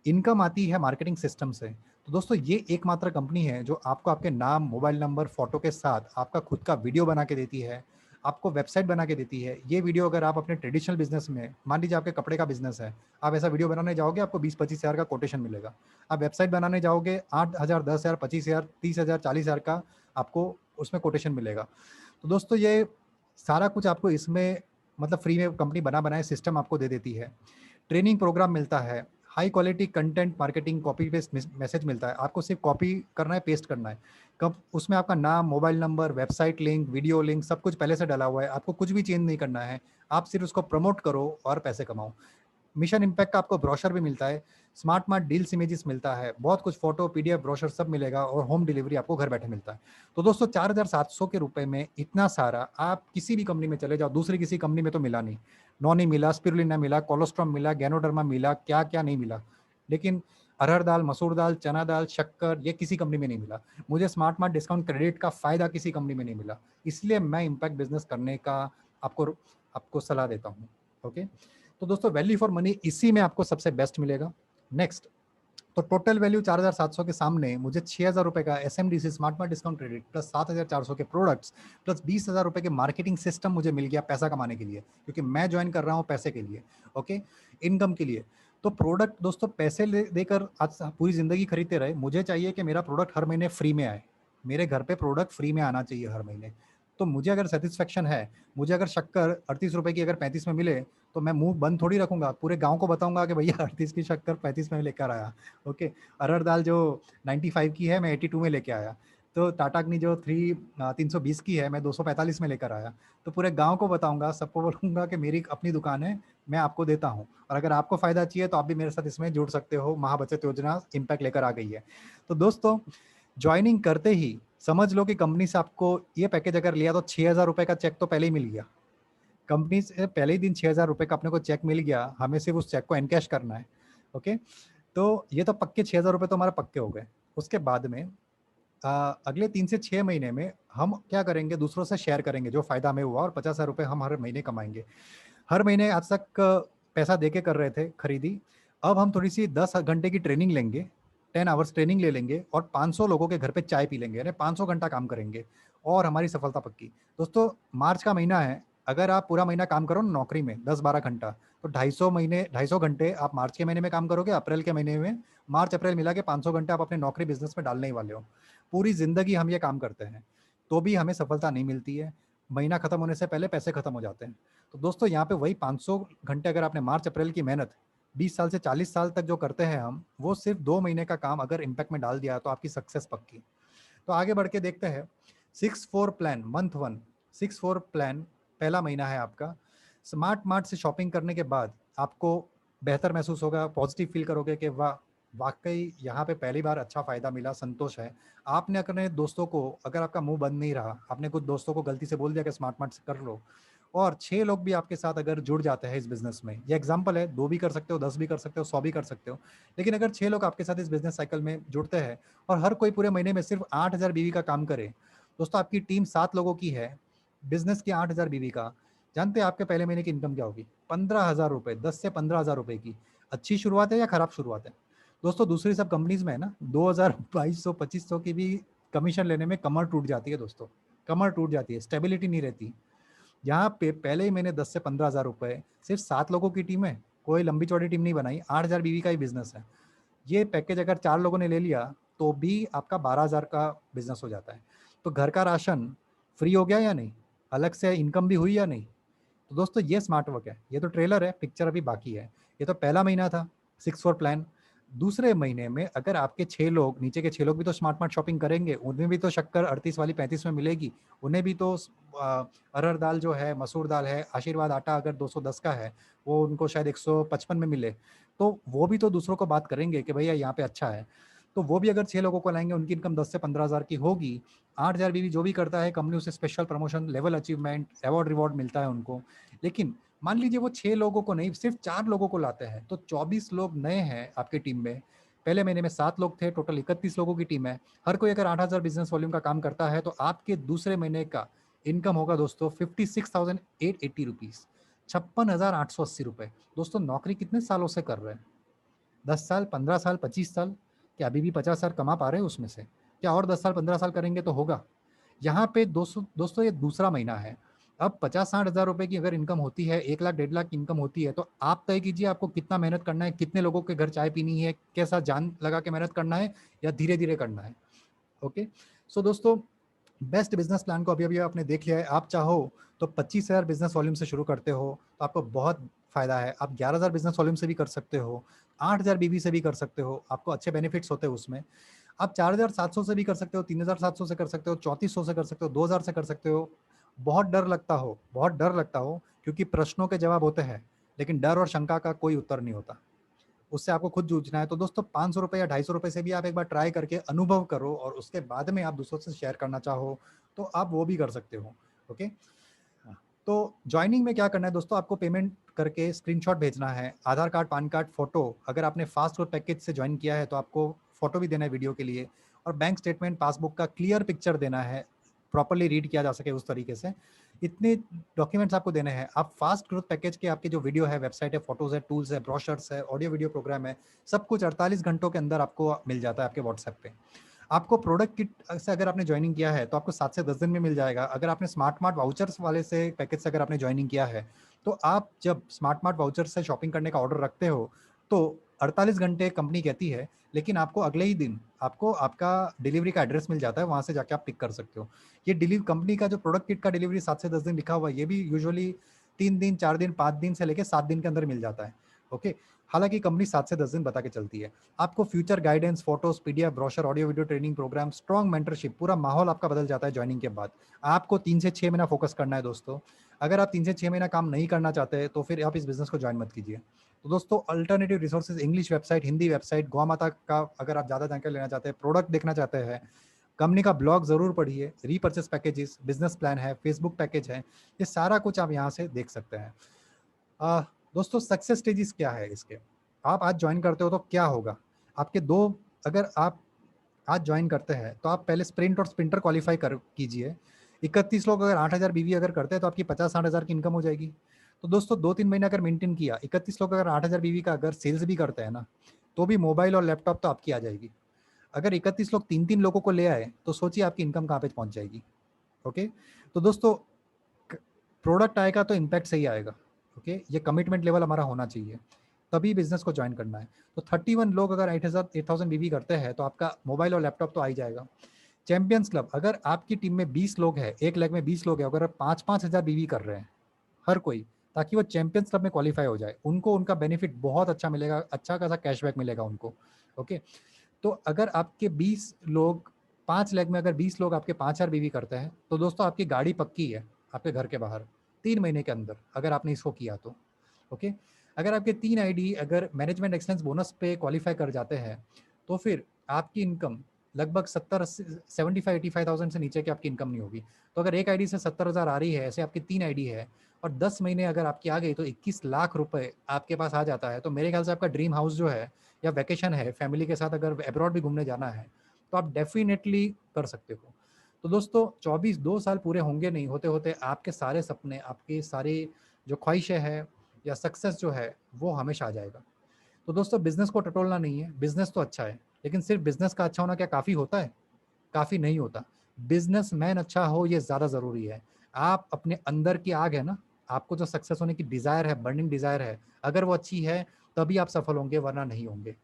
इनकम आती है मार्केटिंग सिस्टम से। तो दोस्तों ये एकमात्र कंपनी है जो आपको आपके नाम, मोबाइल नंबर, फ़ोटो के साथ आपका खुद का वीडियो बना के देती है, आपको वेबसाइट बना के देती है। ये वीडियो अगर आप अपने ट्रेडिशनल बिज़नेस में, मान लीजिए आपके कपड़े का बिज़नेस है, आप ऐसा वीडियो बनाने जाओगे आपको 20-25 हज़ार का कोटेशन मिलेगा। आप वेबसाइट बनाने जाओगे 8,000, 10,000, 25,000, 30,000, 40,000 का आपको उसमें कोटेशन मिलेगा। तो दोस्तों ये सारा कुछ आपको इसमें मतलब फ्री में कंपनी बना बनाए सिस्टम आपको दे देती है। ट्रेनिंग प्रोग्राम मिलता है, high quality content marketing copy paste message मिलता है। आपको सिर्फ कॉपी करना है, पेस्ट करना है। कब उसमें आपका नाम, mobile number, website link, video link सब कुछ पहले से डाला हुआ है। आपको कुछ भी चेंज नहीं करना है। आप सिर्फ उसको प्रमोट करो और पैसे कमाओ। मिशन इम्पैक्ट का आपको ब्रोशर भी मिलता है, स्मार्ट मार्ट डील्स इमेजेस मिलता है, बहुत कुछ फोटो, पीडीएफ, ब्रोशर सब मिलेगा और होम डिलीवरी आपको घर बैठे मिलता है। तो दोस्तों 4,700 के रुपए में इतना सारा आप किसी भी कंपनी में चले जाओ, दूसरी किसी कंपनी में तो मिला नहीं। नॉनी मिला, स्पिरुलिना मिला, कोलोस्ट्रॉम मिला, गैनोडर्मा मिला, क्या क्या नहीं मिला। लेकिन अरहर दाल, मसूर दाल, चना दाल, शक्कर ये किसी कंपनी में नहीं मिला। मुझे स्मार्ट मार्ट डिस्काउंट क्रेडिट का फायदा किसी कंपनी में नहीं मिला। इसलिए मैं इम्पैक्ट बिजनेस करने का आपको आपको सलाह देता हूँ। ओके, तो दोस्तों वैल्यू फॉर मनी इसी में आपको सबसे बेस्ट मिलेगा। नेक्स्ट, तो टोटल वैल्यू 4,700 के सामने मुझे 6,000 रुपए का SMDC smart mart discount credit plus 7,400 के प्रोडक्ट्स प्लस 20,000 रुपए के मार्केटिंग सिस्टम मुझे मिल गया पैसा कमाने के लिए, क्योंकि मैं ज्वाइन कर रहा हूँ पैसे के लिए। ओके, इनकम के लिए। तो प्रोडक्ट दोस्तों पैसे देकर आज पूरी जिंदगी खरीदते रहे, मुझे चाहिए कि मेरा प्रोडक्ट हर महीने फ्री में आए। मेरे घर पे प्रोडक्ट फ्री में आना चाहिए हर महीने। तो मुझे अगर सेटिस्फेक्शन है, मुझे अगर शक्कर 38 रुपए की अगर 35 में मिले, तो मैं मुंह बंद थोड़ी रखूंगा, पूरे गांव को बताऊंगा कि भैया 38 की शक्कर 35 में लेकर आया। ओके, अरहर दाल जो 95 की है मैं 82 में लेके आया, तो टाटा अग्नि जो 320 की है मैं 245 में लेकर आया। तो पूरे गांव को बताऊंगा, सबको बोलूंगा कि मेरी अपनी दुकान है, मैं आपको देता हूँ, और अगर आपको फायदा चाहिए तो आप भी मेरे साथ इसमें जुड़ सकते हो। महाबचत योजना इम्पैक्ट लेकर आ गई है। तो दोस्तों, ज्वाइनिंग करते ही समझ लो कि कंपनी से आपको ये पैकेज अगर लिया तो 6,000 रुपए का चेक तो पहले ही मिल गया। कंपनी से पहले ही दिन 6,000 रुपए का अपने को चेक मिल गया, हमें सिर्फ उस चेक को एनकैश करना है। ओके, तो ये तो पक्के 6,000 रुपए तो हमारे पक्के हो गए। उसके बाद में अगले 3 से 6 महीने में हम क्या करेंगे, दूसरों से शेयर करेंगे जो फायदा हमें हुआ, और 50,000 रुपए हम हर महीने कमाएंगे। हर महीने आज तक पैसा दे के कर रहे थे खरीदी, अब हम थोड़ी सी 10 घंटे की ट्रेनिंग लेंगे, 10 आवर्स ट्रेनिंग ले लेंगे, और 500 लोगों के घर पे चाय पी लेंगे, यानी 500 घंटा काम करेंगे, और हमारी सफलता पक्की। दोस्तों, मार्च का महीना है, अगर आप पूरा महीना काम करो ना नौकरी में 10-12 घंटा, तो 250 घंटे आप मार्च के महीने में काम करोगे, अप्रैल के महीने में, मार्च अप्रैल मिला के 500 घंटे आप अपने नौकरी बिजनेस में डालने ही वाले हो। पूरी जिंदगी हम ये काम करते हैं, तो भी हमें सफलता नहीं मिलती है, महीना खत्म होने से पहले पैसे खत्म हो जाते हैं। तो दोस्तों, यहाँ पे वही 500 घंटे अगर आपने मार्च अप्रैल की मेहनत 20 साल से 40 साल तक जो करते हैं हम, वो सिर्फ 2 महीने का काम अगर इम्पैक्ट में डाल दिया तो आपकी सक्सेस पक्की। तो आगे बढ़ के देखते हैं 6-4 प्लान, मंथ 1 6-4 प्लान, पहला महीना है आपका। स्मार्ट मार्ट से शॉपिंग करने के बाद आपको बेहतर महसूस होगा, पॉजिटिव फील करोगे कि वाह, वाकई यहाँ पे पहली बार अच्छा फ़ायदा मिला, संतोष है। आपने अपने दोस्तों को, अगर आपका मुंह बंद नहीं रहा, आपने कुछ दोस्तों को गलती से बोल दिया कि स्मार्ट मार्ट से कर लो, और 6 लोग भी आपके साथ अगर जुड़ जाते हैं इस बिज़नेस में, ये एग्जांपल है, 2 भी कर सकते हो, 10 भी कर सकते हो, 100 भी कर सकते हो, लेकिन अगर 6 लोग आपके साथ इस बिज़नेस साइकिल में जुड़ते हैं और हर कोई पूरे महीने में सिर्फ 8,000 बीवी का काम करे, दोस्तों आपकी टीम 7 लोगों की है, बिज़नेस की 8,000 बीवी का, जानते हैं आपके पहले महीने की इनकम क्या होगी? 15,000 रुपए, 10 से 15,000 रुपए की। अच्छी शुरुआत है या खराब शुरुआत है? दोस्तों, दूसरी सब कंपनीज़ में है ना, 2,000, 2,200, 2,500 की भी कमीशन लेने में कमर टूट जाती है दोस्तों, कमर टूट जाती है, स्टेबिलिटी नहीं रहती। यहाँ पे पहले ही मैंने 10 से 15,000 रुपए, सिर्फ 7 लोगों की टीम है, कोई लंबी चौड़ी टीम नहीं बनाई, 8,000 बीवी का ही बिजनेस है। ये पैकेज अगर 4 लोगों ने ले लिया तो भी आपका 12,000 का बिजनेस हो जाता है। तो घर का राशन फ्री हो गया या नहीं? अलग से इनकम भी हुई या नहीं? तो दोस्तों, ये स्मार्ट वर्क है। ये तो ट्रेलर है, पिक्चर अभी बाकी है। ये तो पहला महीना था, 6-4 प्लान। दूसरे महीने में अगर आपके 6 लोग, नीचे के 6 लोग भी तो स्मार्ट मार्ट शॉपिंग करेंगे, उन्हें भी तो शक्कर 38 वाली 35 में मिलेगी, उन्हें भी तो अरहर दाल जो है, मसूर दाल है, आशीर्वाद आटा अगर 210 का है, वो उनको शायद 155 में मिले, तो वो भी तो दूसरों को बात करेंगे कि भैया यहाँ पे अच्छा है। तो वो भी अगर 6 लोगों को लाएंगे, उनकी इनकम 10 से 15,000 की होगी। 8,000 बीवी जो भी करता है, कंपनी उसे special promotion, level achievement, award reward मिलता है उनको। लेकिन मान लीजिए वो 6 लोगों को नहीं, सिर्फ 4 लोगों को लाते हैं, तो 24 लोग नए हैं आपकी टीम में। पहले महीने में 7 लोग थे, टोटल 31 लोगों की टीम है। हर कोई अगर 8,000 बिजनेस वॉल्यूम का काम करता है, तो आपके दूसरे महीने का इनकम होगा दोस्तों 56,880 रुपीज़, 56,880 रुपये। दोस्तों, नौकरी कितने सालों से कर रहे हैं? 10 साल, 15 साल, 25 साल? क्या अभी भी 50,000 कमा पा रहे हैं उसमें से? क्या और 10 साल, 15 साल करेंगे तो होगा? यहाँ पे दोस्तों ये दूसरा महीना है। अब 50-60 हज़ार रुपए की अगर इनकम होती है, 1 लाख, 1.5 लाख की इनकम होती है, तो आप तय कीजिए आपको कितना मेहनत करना है, कितने लोगों के घर चाय पीनी है, कैसा जान लगा के मेहनत करना है, या धीरे-धीरे करना है। ओके? सो दोस्तों, बेस्ट बिजनेस प्लान को अभी-अभी आपने देख लिया है। आप चाहो तो 25,000 बिजनेस वॉल्यूम से शुरू करते हो, तो आपको बहुत फ़ायदा है। आप 11,000 बिजनेस वॉल्यूम से भी कर सकते हो, 8,000 बीवी से भी कर सकते हो, आपको अच्छे बेनिफिट्स होते हैं उसमें। आप 4,700 से भी कर सकते हो, 3,700 से कर सकते हो, 3,400 से कर सकते हो, 2,000 से कर सकते हो। बहुत डर लगता हो, क्योंकि प्रश्नों के जवाब होते हैं, लेकिन डर और शंका का कोई उत्तर नहीं होता। उससे आपको खुद जूझना है। तो दोस्तों, 500 रुपए या 250 रुपए से भी आप एक बार ट्राई करके अनुभव करो, और उसके बाद में आप दूसरों से शेयर करना चाहो, तो आप वो भी कर सकते हो। ओके? हाँ। तो जॉइनिंग में क्या करना है दोस्तों, आपको पेमेंट करके स्क्रीनशॉट भेजना है, आधार कार्ड, पान कार्ड, फोटो। अगर आपने फास्ट ग्रोथ पैकेज से ज्वाइन किया है तो आपको फोटो भी देना है वीडियो के लिए, और बैंक स्टेटमेंट, पासबुक का क्लियर पिक्चर देना है, प्रॉपर्ली रीड किया जा सके उस तरीके से। इतने डॉक्यूमेंट्स आपको देने हैं। आप फास्ट ग्रोथ पैकेज के आपके जो वीडियो है, वेबसाइट है, फोटोज है, टूल्स है, ब्रोशर्स है, ऑडियो वीडियो प्रोग्राम है, सब कुछ 48 घंटों के अंदर आपको मिल जाता है आपके व्हाट्सएप पे। आपको प्रोडक्ट किट से अगर आपने ज्वाइनिंग किया है तो आपको 7 से 10 दिन में मिल जाएगा। अगर आपने स्मार्ट मार्ट वाउचर्स वाले से पैकेज से अगर आपने ज्वाइनिंग किया है, तो आप जब स्मार्ट मार्ट वाउचर से शॉपिंग करने का ऑर्डर रखते हो, तो 48 घंटे कंपनी कहती है, लेकिन आपको अगले ही दिन आपको आपका डिलीवरी का एड्रेस मिल जाता है, वहाँ से जाके आप पिक कर सकते हो। ये डिलीव कंपनी का जो प्रोडक्ट किट का डिलीवरी 7 से 10 दिन लिखा हुआ है, ये भी यूजुअली 3 दिन, 4 दिन, 5 दिन से लेके 7 दिन के अंदर मिल जाता है। ओके, हालाँकि कंपनी 7 से 10 दिन बता के चलती है। आपको future guidance, photos, PDF, brochure, audio video training programme, strong mentorship, पूरा माहौल आपका बदल जाता है जॉइनिंग के बाद। आपको 3 से 6 महीना फोकस करना है दोस्तों। अगर आप 3 से 6 महीना काम नहीं करना चाहते, तो फिर आप इस बिज़नेस को जॉइन मत कीजिए। तो दोस्तों alternative resources, English website, Hindi website, गौ माता का अगर आप ज़्यादा जानकारी लेना चाहते हैं, प्रोडक्ट देखना चाहते हैं, कंपनी का ब्लॉग ज़रूर पढ़िए, रीपर्चेस पैकेजेस, बिजनेस प्लान है, फेसबुक पैकेज है, ये सारा कुछ आप यहाँ से देख सकते हैं। अ, दोस्तों सक्सेस स्टेजेस क्या है इसके? आप आज जॉइन करते हो तो क्या होगा? आपके 2 अगर आप आज जॉइन करते हैं तो आप पहले स्प्रिंट और स्प्रिंटर क्वालीफाई कर कीजिए। 31 लोग अगर 8,000 बीवी अगर करते हैं तो आपकी 50-60 हज़ार की इनकम हो जाएगी। तो दोस्तों 2-3 महीने अगर मेंटेन किया, 31 लोग अगर 8,000 बीवी का अगर सेल्स भी करते हैं ना, तो भी मोबाइल और लैपटॉप तो आपकी आ जाएगी। अगर 31 लोग 3-3 लोगों को ले आए, तो सोचिए आपकी इनकम कहाँ पे पहुँच जाएगी। ओके? तो दोस्तों प्रोडक्ट आएगा तो इम्पैक्ट सही आएगा। ओके, ये कमिटमेंट लेवल हमारा होना चाहिए, तभी बिजनेस को ज्वाइन करना है। तो 31 लोग अगर 8,000 बीवी करते हैं तो आपका मोबाइल और लैपटॉप तो आ ही जाएगा। चैंपियंस क्लब, अगर आपकी टीम में 20 लोग हैं, एक लेग में 20 लोग हैं, अगर 5-5 हज़ार बीवी कर रहे हैं हर कोई, ताकि वो चैंपियंस क्लब में क्वालिफाई हो जाए, उनको उनका बेनिफिट बहुत अच्छा मिलेगा, अच्छा खासा कैशबैक मिलेगा उनको। ओके, तो अगर आपके 20 लोग 5 लेग में अगर 20 लोग आपके 5,000 बीवी करते हैं, तो दोस्तों आपकी गाड़ी पक्की है आपके घर के बाहर 3 महीने के अंदर, अगर आपने इसको किया तो। ओके, अगर आपके 3 आईडी अगर मैनेजमेंट एक्सलेंस बोनस पे क्वालिफाई कर जाते हैं, तो फिर आपकी इनकम लगभग 75-85,000 से नीचे की आपकी इनकम नहीं होगी। तो अगर एक आईडी से 70,000 आ रही है, ऐसे आपकी 3 आईडी है और 10 महीने अगर आपकी आ गई तो 21 लाख रुपए आपके पास आ जाता है, तो मेरे ख्याल से आपका ड्रीम हाउस जो है या वैकेशन है फैमिली के साथ, अगर अब्रॉड भी घूमने जाना है, तो आप डेफिनेटली कर सकते हो। तो दोस्तों 2 साल पूरे होंगे नहीं, होते होते आपके सारे सपने, आपकी सारी जो ख्वाहिशें हैं या सक्सेस जो है वो हमेशा आ जाएगा। तो दोस्तों बिजनेस को टटोलना नहीं है, बिजनेस तो अच्छा है, लेकिन सिर्फ बिजनेस का अच्छा होना क्या काफ़ी होता है? काफ़ी नहीं होता। बिजनेसमैन अच्छा हो ये ज़्यादा ज़रूरी है। आप अपने अंदर की आग है ना, आपको जो सक्सेस होने की डिज़ायर है, बर्निंग डिज़ायर है, अगर वो अच्छी है तभी आप सफल होंगे, वरना नहीं होंगे।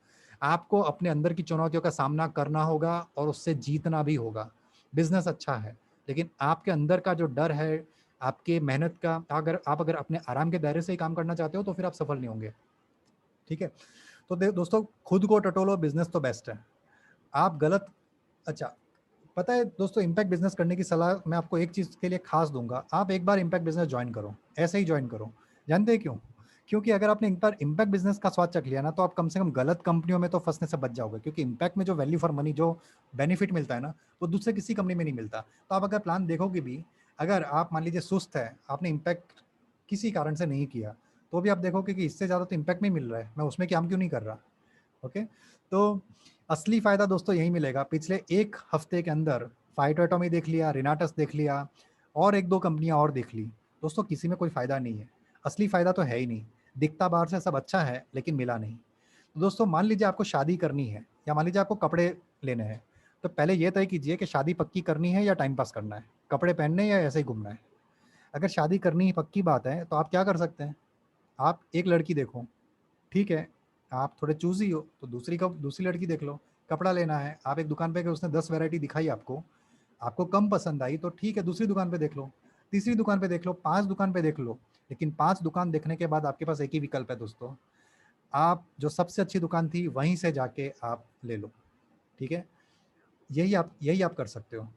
आपको अपने अंदर की चुनौतियों का सामना करना होगा और उससे जीतना भी होगा। बिज़नेस अच्छा है, लेकिन आपके अंदर का जो डर है, आपके मेहनत का, अगर अपने आराम के दायरे से ही काम करना चाहते हो तो फिर आप सफल नहीं होंगे। ठीक है? तो दोस्तों खुद को टटोलो, बिज़नेस तो बेस्ट है। आप गलत अच्छा, पता है दोस्तों, इम्पैक्ट बिजनेस करने की सलाह मैं आपको एक चीज़ के लिए खास दूंगा। आप एक बार इम्पैक्ट बिजनेस ज्वाइन करो, ऐसे ही ज्वाइन करो। जानते हैं क्यों? क्योंकि अगर आपने एक बार इम्पैक्ट बिजनेस का स्वाद चख लिया ना, तो आप कम से कम गलत कंपनियों में तो फंसने से बच जाओगे, क्योंकि इम्पैक्ट में जो वैल्यू फॉर मनी, जो बेनिफिट मिलता है ना, वो दूसरे किसी कंपनी में नहीं मिलता। तो आप अगर प्लान देखोगे भी, अगर आप मान लीजिए सुस्त है, आपने इम्पैक्ट किसी कारण से नहीं किया, तो भी आप देखोगे कि इससे ज़्यादा तो इम्पैक्ट में मिल रहा है, मैं उसमें काम क्यों नहीं कर रहा। ओके, तो असली फ़ायदा दोस्तों यही मिलेगा। पिछले 1 हफ्ते के अंदर फाइटो एटॉमी देख लिया, रेनाटस देख लिया और 1-2 कंपनियाँ और देख ली। दोस्तों किसी में कोई फ़ायदा नहीं है, असली फ़ायदा तो है ही नहीं। दिखता बाहर से सब अच्छा है, लेकिन मिला नहीं। तो दोस्तों मान लीजिए आपको शादी करनी है या मान लीजिए आपको कपड़े लेने हैं, तो पहले ये तय कीजिए कि शादी पक्की करनी है या टाइम पास करना है, कपड़े पहनने हैं या ऐसे ही घूमना है। अगर शादी करनी ही पक्की बात है, तो आप क्या कर सकते हैं? आप एक लड़की देखो, ठीक है, आप थोड़े चूज़ी हो तो दूसरी लड़की देख लो। कपड़ा लेना है, आप एक दुकान पे गए, उसने 10 वैरायटी दिखाई आपको, आपको कम पसंद आई तो ठीक है, दूसरी दुकान पे देख लो, तीसरी दुकान पे देख लो, 5 दुकान पे देख लो। लेकिन 5 दुकान देखने के बाद आपके पास एक ही विकल्प है दोस्तों, आप जो सबसे अच्छी दुकान थी वहीं से जाके आप ले लो, ठीक है? यही आप कर सकते हो।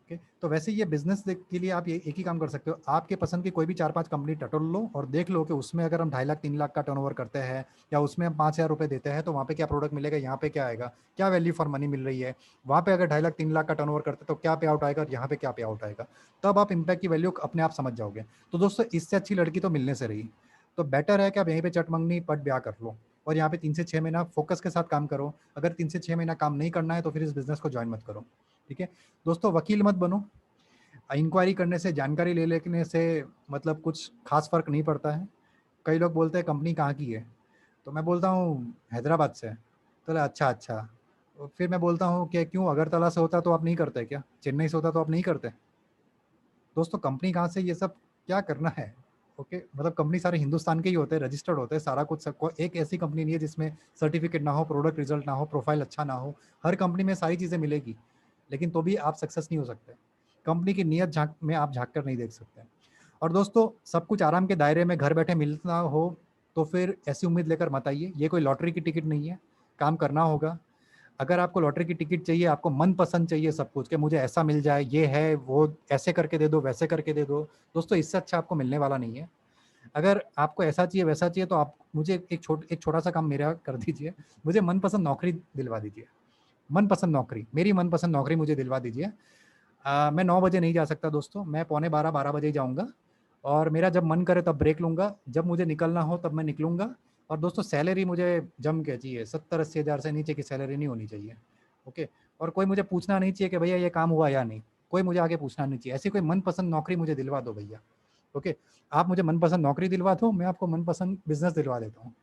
ओके, तो वैसे ये बिजनेस के लिए आप ये एक ही काम कर सकते हो, आपके पसंद की कोई भी 4-5 कंपनी टटोल लो और देख लो कि उसमें अगर हम 2.5 लाख 3 लाख का टर्नओवर करते हैं या उसमें हम 5,000 रुपये देते हैं, तो वहाँ पे क्या प्रोडक्ट मिलेगा, यहाँ पे क्या आएगा, क्या वैल्यू फॉर मनी मिल रही है। वहाँ पे अगर 2.5 लाख 3 लाख का टर्नओवर करते हैं तो क्या पे आउट आएगा और यहाँ पे क्या पे आउट आएगा, तब आप इम्पैक्ट की वैल्यू अपने आप समझ जाओगे। तो दोस्तों इससे अच्छी लड़की तो मिलने से रही, तो बेटर है कि आप यहीं पे चट मंगनी पट ब्याह कर लो और यहाँ पे 3 से 6 महीना फोकस के साथ काम करो। अगर 3 से 6 महीना काम नहीं करना है तो फिर इस बिजनेस को ज्वाइन मत करो। ठीक है दोस्तों, वकील मत बनो। इंक्वायरी करने से, जानकारी ले लेने से मतलब कुछ खास फर्क नहीं पड़ता है। कई लोग बोलते हैं कंपनी कहाँ की है, तो मैं बोलता हूँ हैदराबाद से। तो बोले, अच्छा अच्छा। तो फिर मैं बोलता हूँ कि क्यों, अगरतला से होता तो आप नहीं करते क्या, चेन्नई से होता तो आप नहीं करते। दोस्तों कंपनी कहाँ से, ये सब क्या करना है, ओके, मतलब कंपनी सारे हिंदुस्तान के ही होते हैं, रजिस्टर्ड होते हैं, सारा कुछ सबको। एक ऐसी कंपनी नहीं है जिसमें सर्टिफिकेट ना हो, प्रोडक्ट रिजल्ट ना हो, प्रोफाइल अच्छा ना हो। हर कंपनी में सारी चीज़ें मिलेगी, लेकिन तो भी आप सक्सेस नहीं हो सकते। कंपनी की नीयत झांक में आप झांक कर नहीं देख सकते। और दोस्तों, सब कुछ आराम के दायरे में घर बैठे मिलता हो तो फिर ऐसी उम्मीद लेकर मत आइए। ये कोई लॉटरी की टिकट नहीं है, काम करना होगा। अगर आपको लॉटरी की टिकट चाहिए, आपको मनपसंद चाहिए सब कुछ, कि मुझे ऐसा मिल जाए, ये है वो, ऐसे करके दे दो, वैसे करके दे दो, दोस्तों इससे अच्छा आपको मिलने वाला नहीं है। अगर आपको ऐसा चाहिए वैसा चाहिए तो आप मुझे एक छोटा सा काम मेरा कर दीजिए, मुझे मनपसंद नौकरी दिलवा दीजिए। मनपसंद नौकरी, मेरी मनपसंद नौकरी मुझे दिलवा दीजिए। मैं 9 बजे नहीं जा सकता दोस्तों, मैं पौने 12 बजे ही जाऊँगा, और मेरा जब मन करे तब ब्रेक लूँगा, जब मुझे निकलना हो तब मैं निकलूँगा। और दोस्तों सैलरी मुझे जम के चाहिए, 70-80 हज़ार से नीचे की सैलरी नहीं होनी चाहिए। ओके, और कोई मुझे पूछना नहीं चाहिए कि भैया ये काम हुआ या नहीं, कोई मुझे आगे पूछना नहीं चाहिए। ऐसी कोई मनपसंद नौकरी मुझे दिलवा दो भैया। ओके, आप मुझे मनपसंद नौकरी दिलवा दो, मैं आपको मनपसंद बिजनेस दिलवा देता हूँ।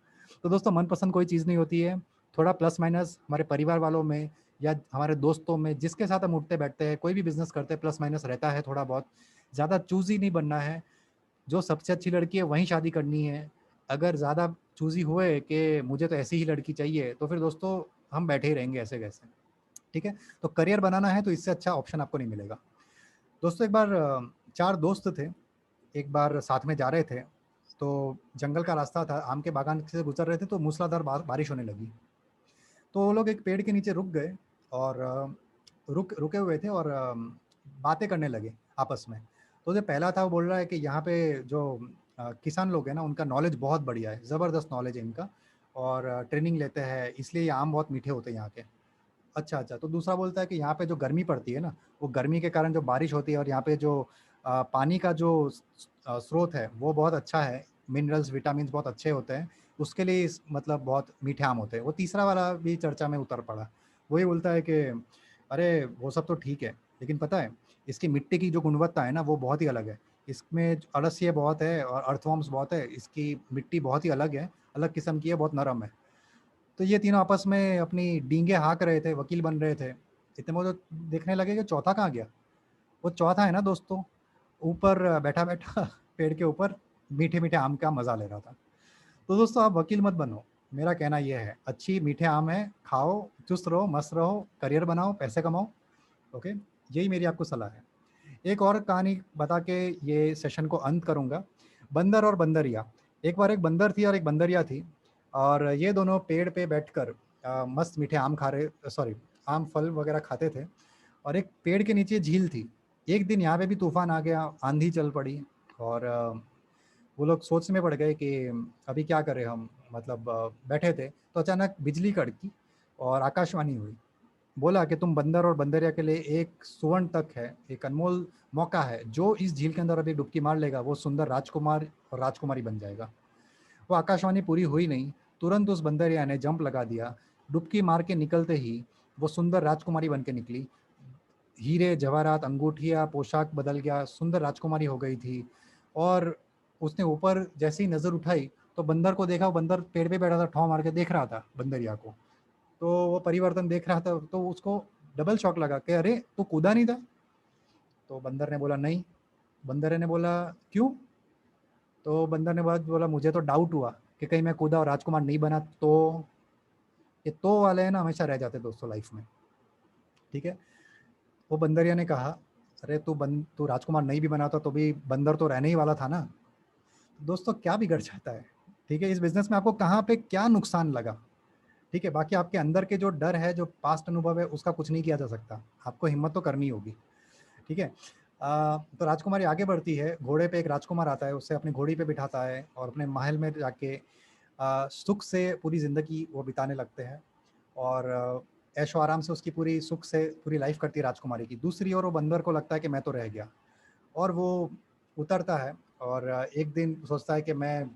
तो दोस्तों, मनपसंद कोई चीज़ नहीं होती है। थोड़ा प्लस माइनस हमारे परिवार वालों में या हमारे दोस्तों में, जिसके साथ हम उठते बैठते हैं, कोई भी बिजनेस करते हैं, प्लस माइनस रहता है थोड़ा बहुत। ज़्यादा चूजी नहीं बनना है। जो सबसे अच्छी लड़की है वहीं शादी करनी है। अगर ज़्यादा चूजी हुए कि मुझे तो ऐसी ही लड़की चाहिए, तो फिर दोस्तों हम बैठे ही रहेंगे ऐसे कैसे। ठीक है, तो करियर बनाना है तो इससे अच्छा ऑप्शन आपको नहीं मिलेगा। दोस्तों, एक बार 4 दोस्त थे, एक बार साथ में जा रहे थे, तो जंगल का रास्ता था, आम के बागान से गुजर रहे थे, तो मूसलाधार बारिश होने लगी। तो वो लोग एक पेड़ के नीचे रुक गए, और रुके हुए थे, और बातें करने लगे आपस में। तो जो पहला था वो बोल रहा है कि यहाँ पे जो किसान लोग हैं ना, उनका नॉलेज बहुत बढ़िया है, ज़बरदस्त नॉलेज है इनका, और ट्रेनिंग लेते हैं, इसलिए ये आम बहुत मीठे होते हैं यहाँ के। अच्छा, अच्छा। तो दूसरा बोलता है कि यहाँ पे जो गर्मी पड़ती है ना, वो गर्मी के कारण जो बारिश होती है, और यहाँ पे जो पानी का जो स्रोत है वो बहुत अच्छा है, मिनरल्स, विटामिन्स बहुत अच्छे होते हैं, उसके लिए मतलब बहुत मीठे आम होते हैं। वो तीसरा वाला भी चर्चा में उतर पड़ा। वही बोलता है कि अरे वो सब तो ठीक है, लेकिन पता है इसकी मिट्टी की जो गुणवत्ता है ना वो बहुत ही अलग है। इसमें अड़सिए बहुत है और अर्थवर्म्स बहुत है, इसकी मिट्टी बहुत ही अलग है, अलग किस्म की है, बहुत नरम है। तो ये तीनों आपस में अपनी डींगे हाँक रहे थे, वकील बन रहे थे। इतने में तो देखने लगे कि चौथा कहाँ गया। वो चौथा है ना दोस्तों, ऊपर बैठा बैठा पेड़ के ऊपर मीठे मीठे आम का मजा ले रहा था। तो दोस्तों, आप वकील मत बनो, मेरा कहना यह है, अच्छी मीठे आम है, खाओ, चुस्त रहो, मस्त रहो, करियर बनाओ, पैसे कमाओ। ओके, यही मेरी आपको सलाह है। एक और कहानी बता के ये सेशन को अंत करूंगा। बंदर और बंदरिया। एक बार एक बंदर थी और एक बंदरिया थी, और ये दोनों पेड़ पे बैठकर मस्त मीठे आम खा रहे, सॉरी, आम फल वगैरह खाते थे। और एक पेड़ के नीचे झील थी। एक दिन यहाँ पे भी तूफान आ गया, आंधी चल पड़ी, और वो लोग सोच में पड़ गए कि अभी क्या करें हम, मतलब बैठे थे तो अचानक बिजली कड़की और आकाशवाणी हुई। बोला कि तुम बंदर और बंदरिया के लिए एक सुवर्ण तक है, एक अनमोल मौका है, जो इस झील के अंदर अभी डुबकी मार लेगा वो सुंदर राजकुमार और राजकुमारी बन जाएगा। वो आकाशवाणी पूरी हुई नहीं, तुरंत उस बंदरिया ने जंप लगा दिया। डुबकी मार के निकलते ही वो सुंदर राजकुमारी बन के निकली। हीरे जवाहरात, अंगूठिया, पोशाक बदल गया, सुंदर राजकुमारी हो गई थी। और उसने ऊपर जैसे ही नज़र उठाई तो बंदर को देखा, वो बंदर पेड़ पे बैठा था, ठौ मार के देख रहा था बंदरिया को। तो वो परिवर्तन देख रहा था, तो उसको डबल शॉक लगा कि अरे तू कूदा नहीं था। तो बंदर ने बोला नहीं। बंदर ने बोला क्यों। तो बंदर ने बोला मुझे तो डाउट हुआ कि कहीं मैं कूदा और राजकुमार नहीं बना तो। ये तो वाले हैं ना, हमेशा रह जाते दोस्तों लाइफ में। ठीक है, वो बंदरिया ने कहा अरे तू राजकुमार नहीं भी बना था तो भी बंदर तो रहने ही वाला था ना। दोस्तों, क्या बिगड़ जाता है। ठीक है, इस बिजनेस में आपको कहाँ पे क्या नुकसान लगा। ठीक है, बाकी आपके अंदर के जो डर है, जो पास्ट अनुभव है, उसका कुछ नहीं किया जा सकता। आपको हिम्मत तो करनी होगी। ठीक है, तो राजकुमारी आगे बढ़ती है, घोड़े पे एक राजकुमार आता है, उससे अपनी घोड़ी पे बिठाता है और अपने महल में जाके सुख से पूरी ज़िंदगी वो बिताने लगते हैं। और ऐशो आराम से उसकी पूरी सुख से पूरी लाइफ करती है राजकुमारी की। दूसरी ओर वो बंदर को लगता है कि मैं तो रह गया, और वो उतरता है, और एक दिन सोचता है कि मैं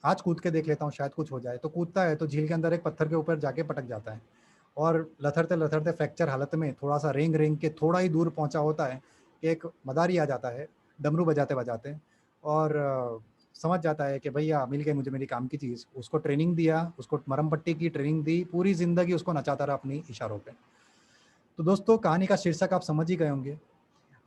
आज कूद के देख लेता हूँ, शायद कुछ हो जाए। तो कूदता है तो झील के अंदर एक पत्थर के ऊपर जाके पटक जाता है, और लथड़ते लथड़ते फ्रैक्चर हालत में थोड़ा सा रेंग रेंग के थोड़ा ही दूर पहुंचा होता है कि एक मदारी आ जाता है, डमरू बजाते बजाते, और समझ जाता है कि भैया मिल गई मुझे मेरी काम की चीज़। उसको ट्रेनिंग दिया, उसको मरम पट्टी की ट्रेनिंग दी, पूरी ज़िंदगी उसको नचाता रहा अपनी इशारों पे। तो दोस्तों, कहानी का शीर्षक आप समझ ही गए होंगे।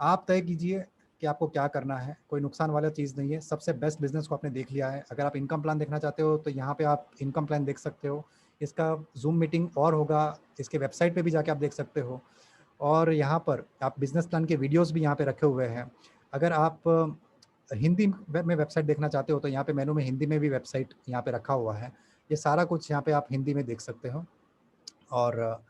आप तय कीजिए कि आपको क्या करना है, कोई नुकसान वाला चीज़ नहीं है। सबसे बेस्ट बिज़नेस को आपने देख लिया है। अगर आप इनकम प्लान देखना चाहते हो तो यहाँ पे आप इनकम प्लान देख सकते हो। इसका ज़ूम मीटिंग और होगा, इसके वेबसाइट पे भी जाके आप देख सकते हो। और यहाँ पर आप बिज़नेस प्लान के वीडियोज़ भी यहाँ पे रखे हुए हैं। अगर आप हिंदी में वेबसाइट देखना चाहते हो तो यहाँ पे मेनू में हिंदी में भी वेबसाइट यहाँ पे रखा हुआ है। ये सारा कुछ यहाँ पे आप हिंदी में देख सकते हो और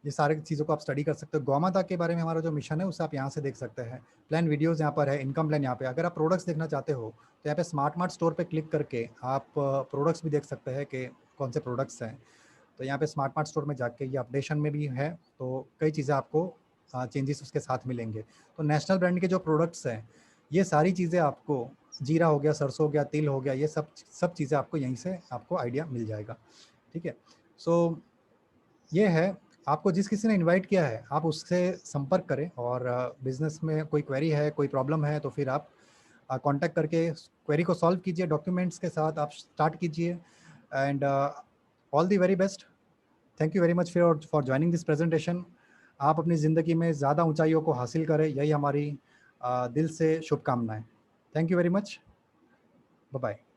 ये सारी चीज़ों को आप स्टडी कर सकते हो। गौमाता के बारे में हमारा जो मिशन है उसे आप यहाँ से देख सकते हैं। प्लान वीडियोज़ यहाँ पर है, इनकम प्लान यहाँ पे। अगर आप प्रोडक्ट्स देखना चाहते हो तो यहाँ पे स्मार्ट मार्ट स्टोर पे क्लिक करके आप प्रोडक्ट्स भी देख सकते हैं कि कौन से प्रोडक्ट्स हैं। तो यहाँ पे स्मार्ट मार्ट स्टोर में जाके ये अपडेशन में भी है, तो कई चीज़ें आपको चेंजेस उसके साथ मिलेंगे। तो नेशनल ब्रांड के जो प्रोडक्ट्स हैं, ये सारी चीज़ें आपको, जीरा हो गया, सरसों हो गया, तिल हो गया, ये सब चीज़ें आपको यहीं से आपको आइडिया मिल जाएगा। ठीक है? सो ये है, आपको जिस किसी ने इनवाइट किया है, आप उससे संपर्क करें और बिज़नेस में कोई क्वेरी है, कोई प्रॉब्लम है, तो फिर आप कॉन्टैक्ट करके क्वेरी को सॉल्व कीजिए, डॉक्यूमेंट्स के साथ आप स्टार्ट कीजिए and all the very best. Thank you very much for joining this presentation. आप अपनी ज़िंदगी में ज़्यादा ऊंचाइयों को हासिल करें, यही हमारी दिल से शुभकामनाएं। Thank you very much. Bye bye.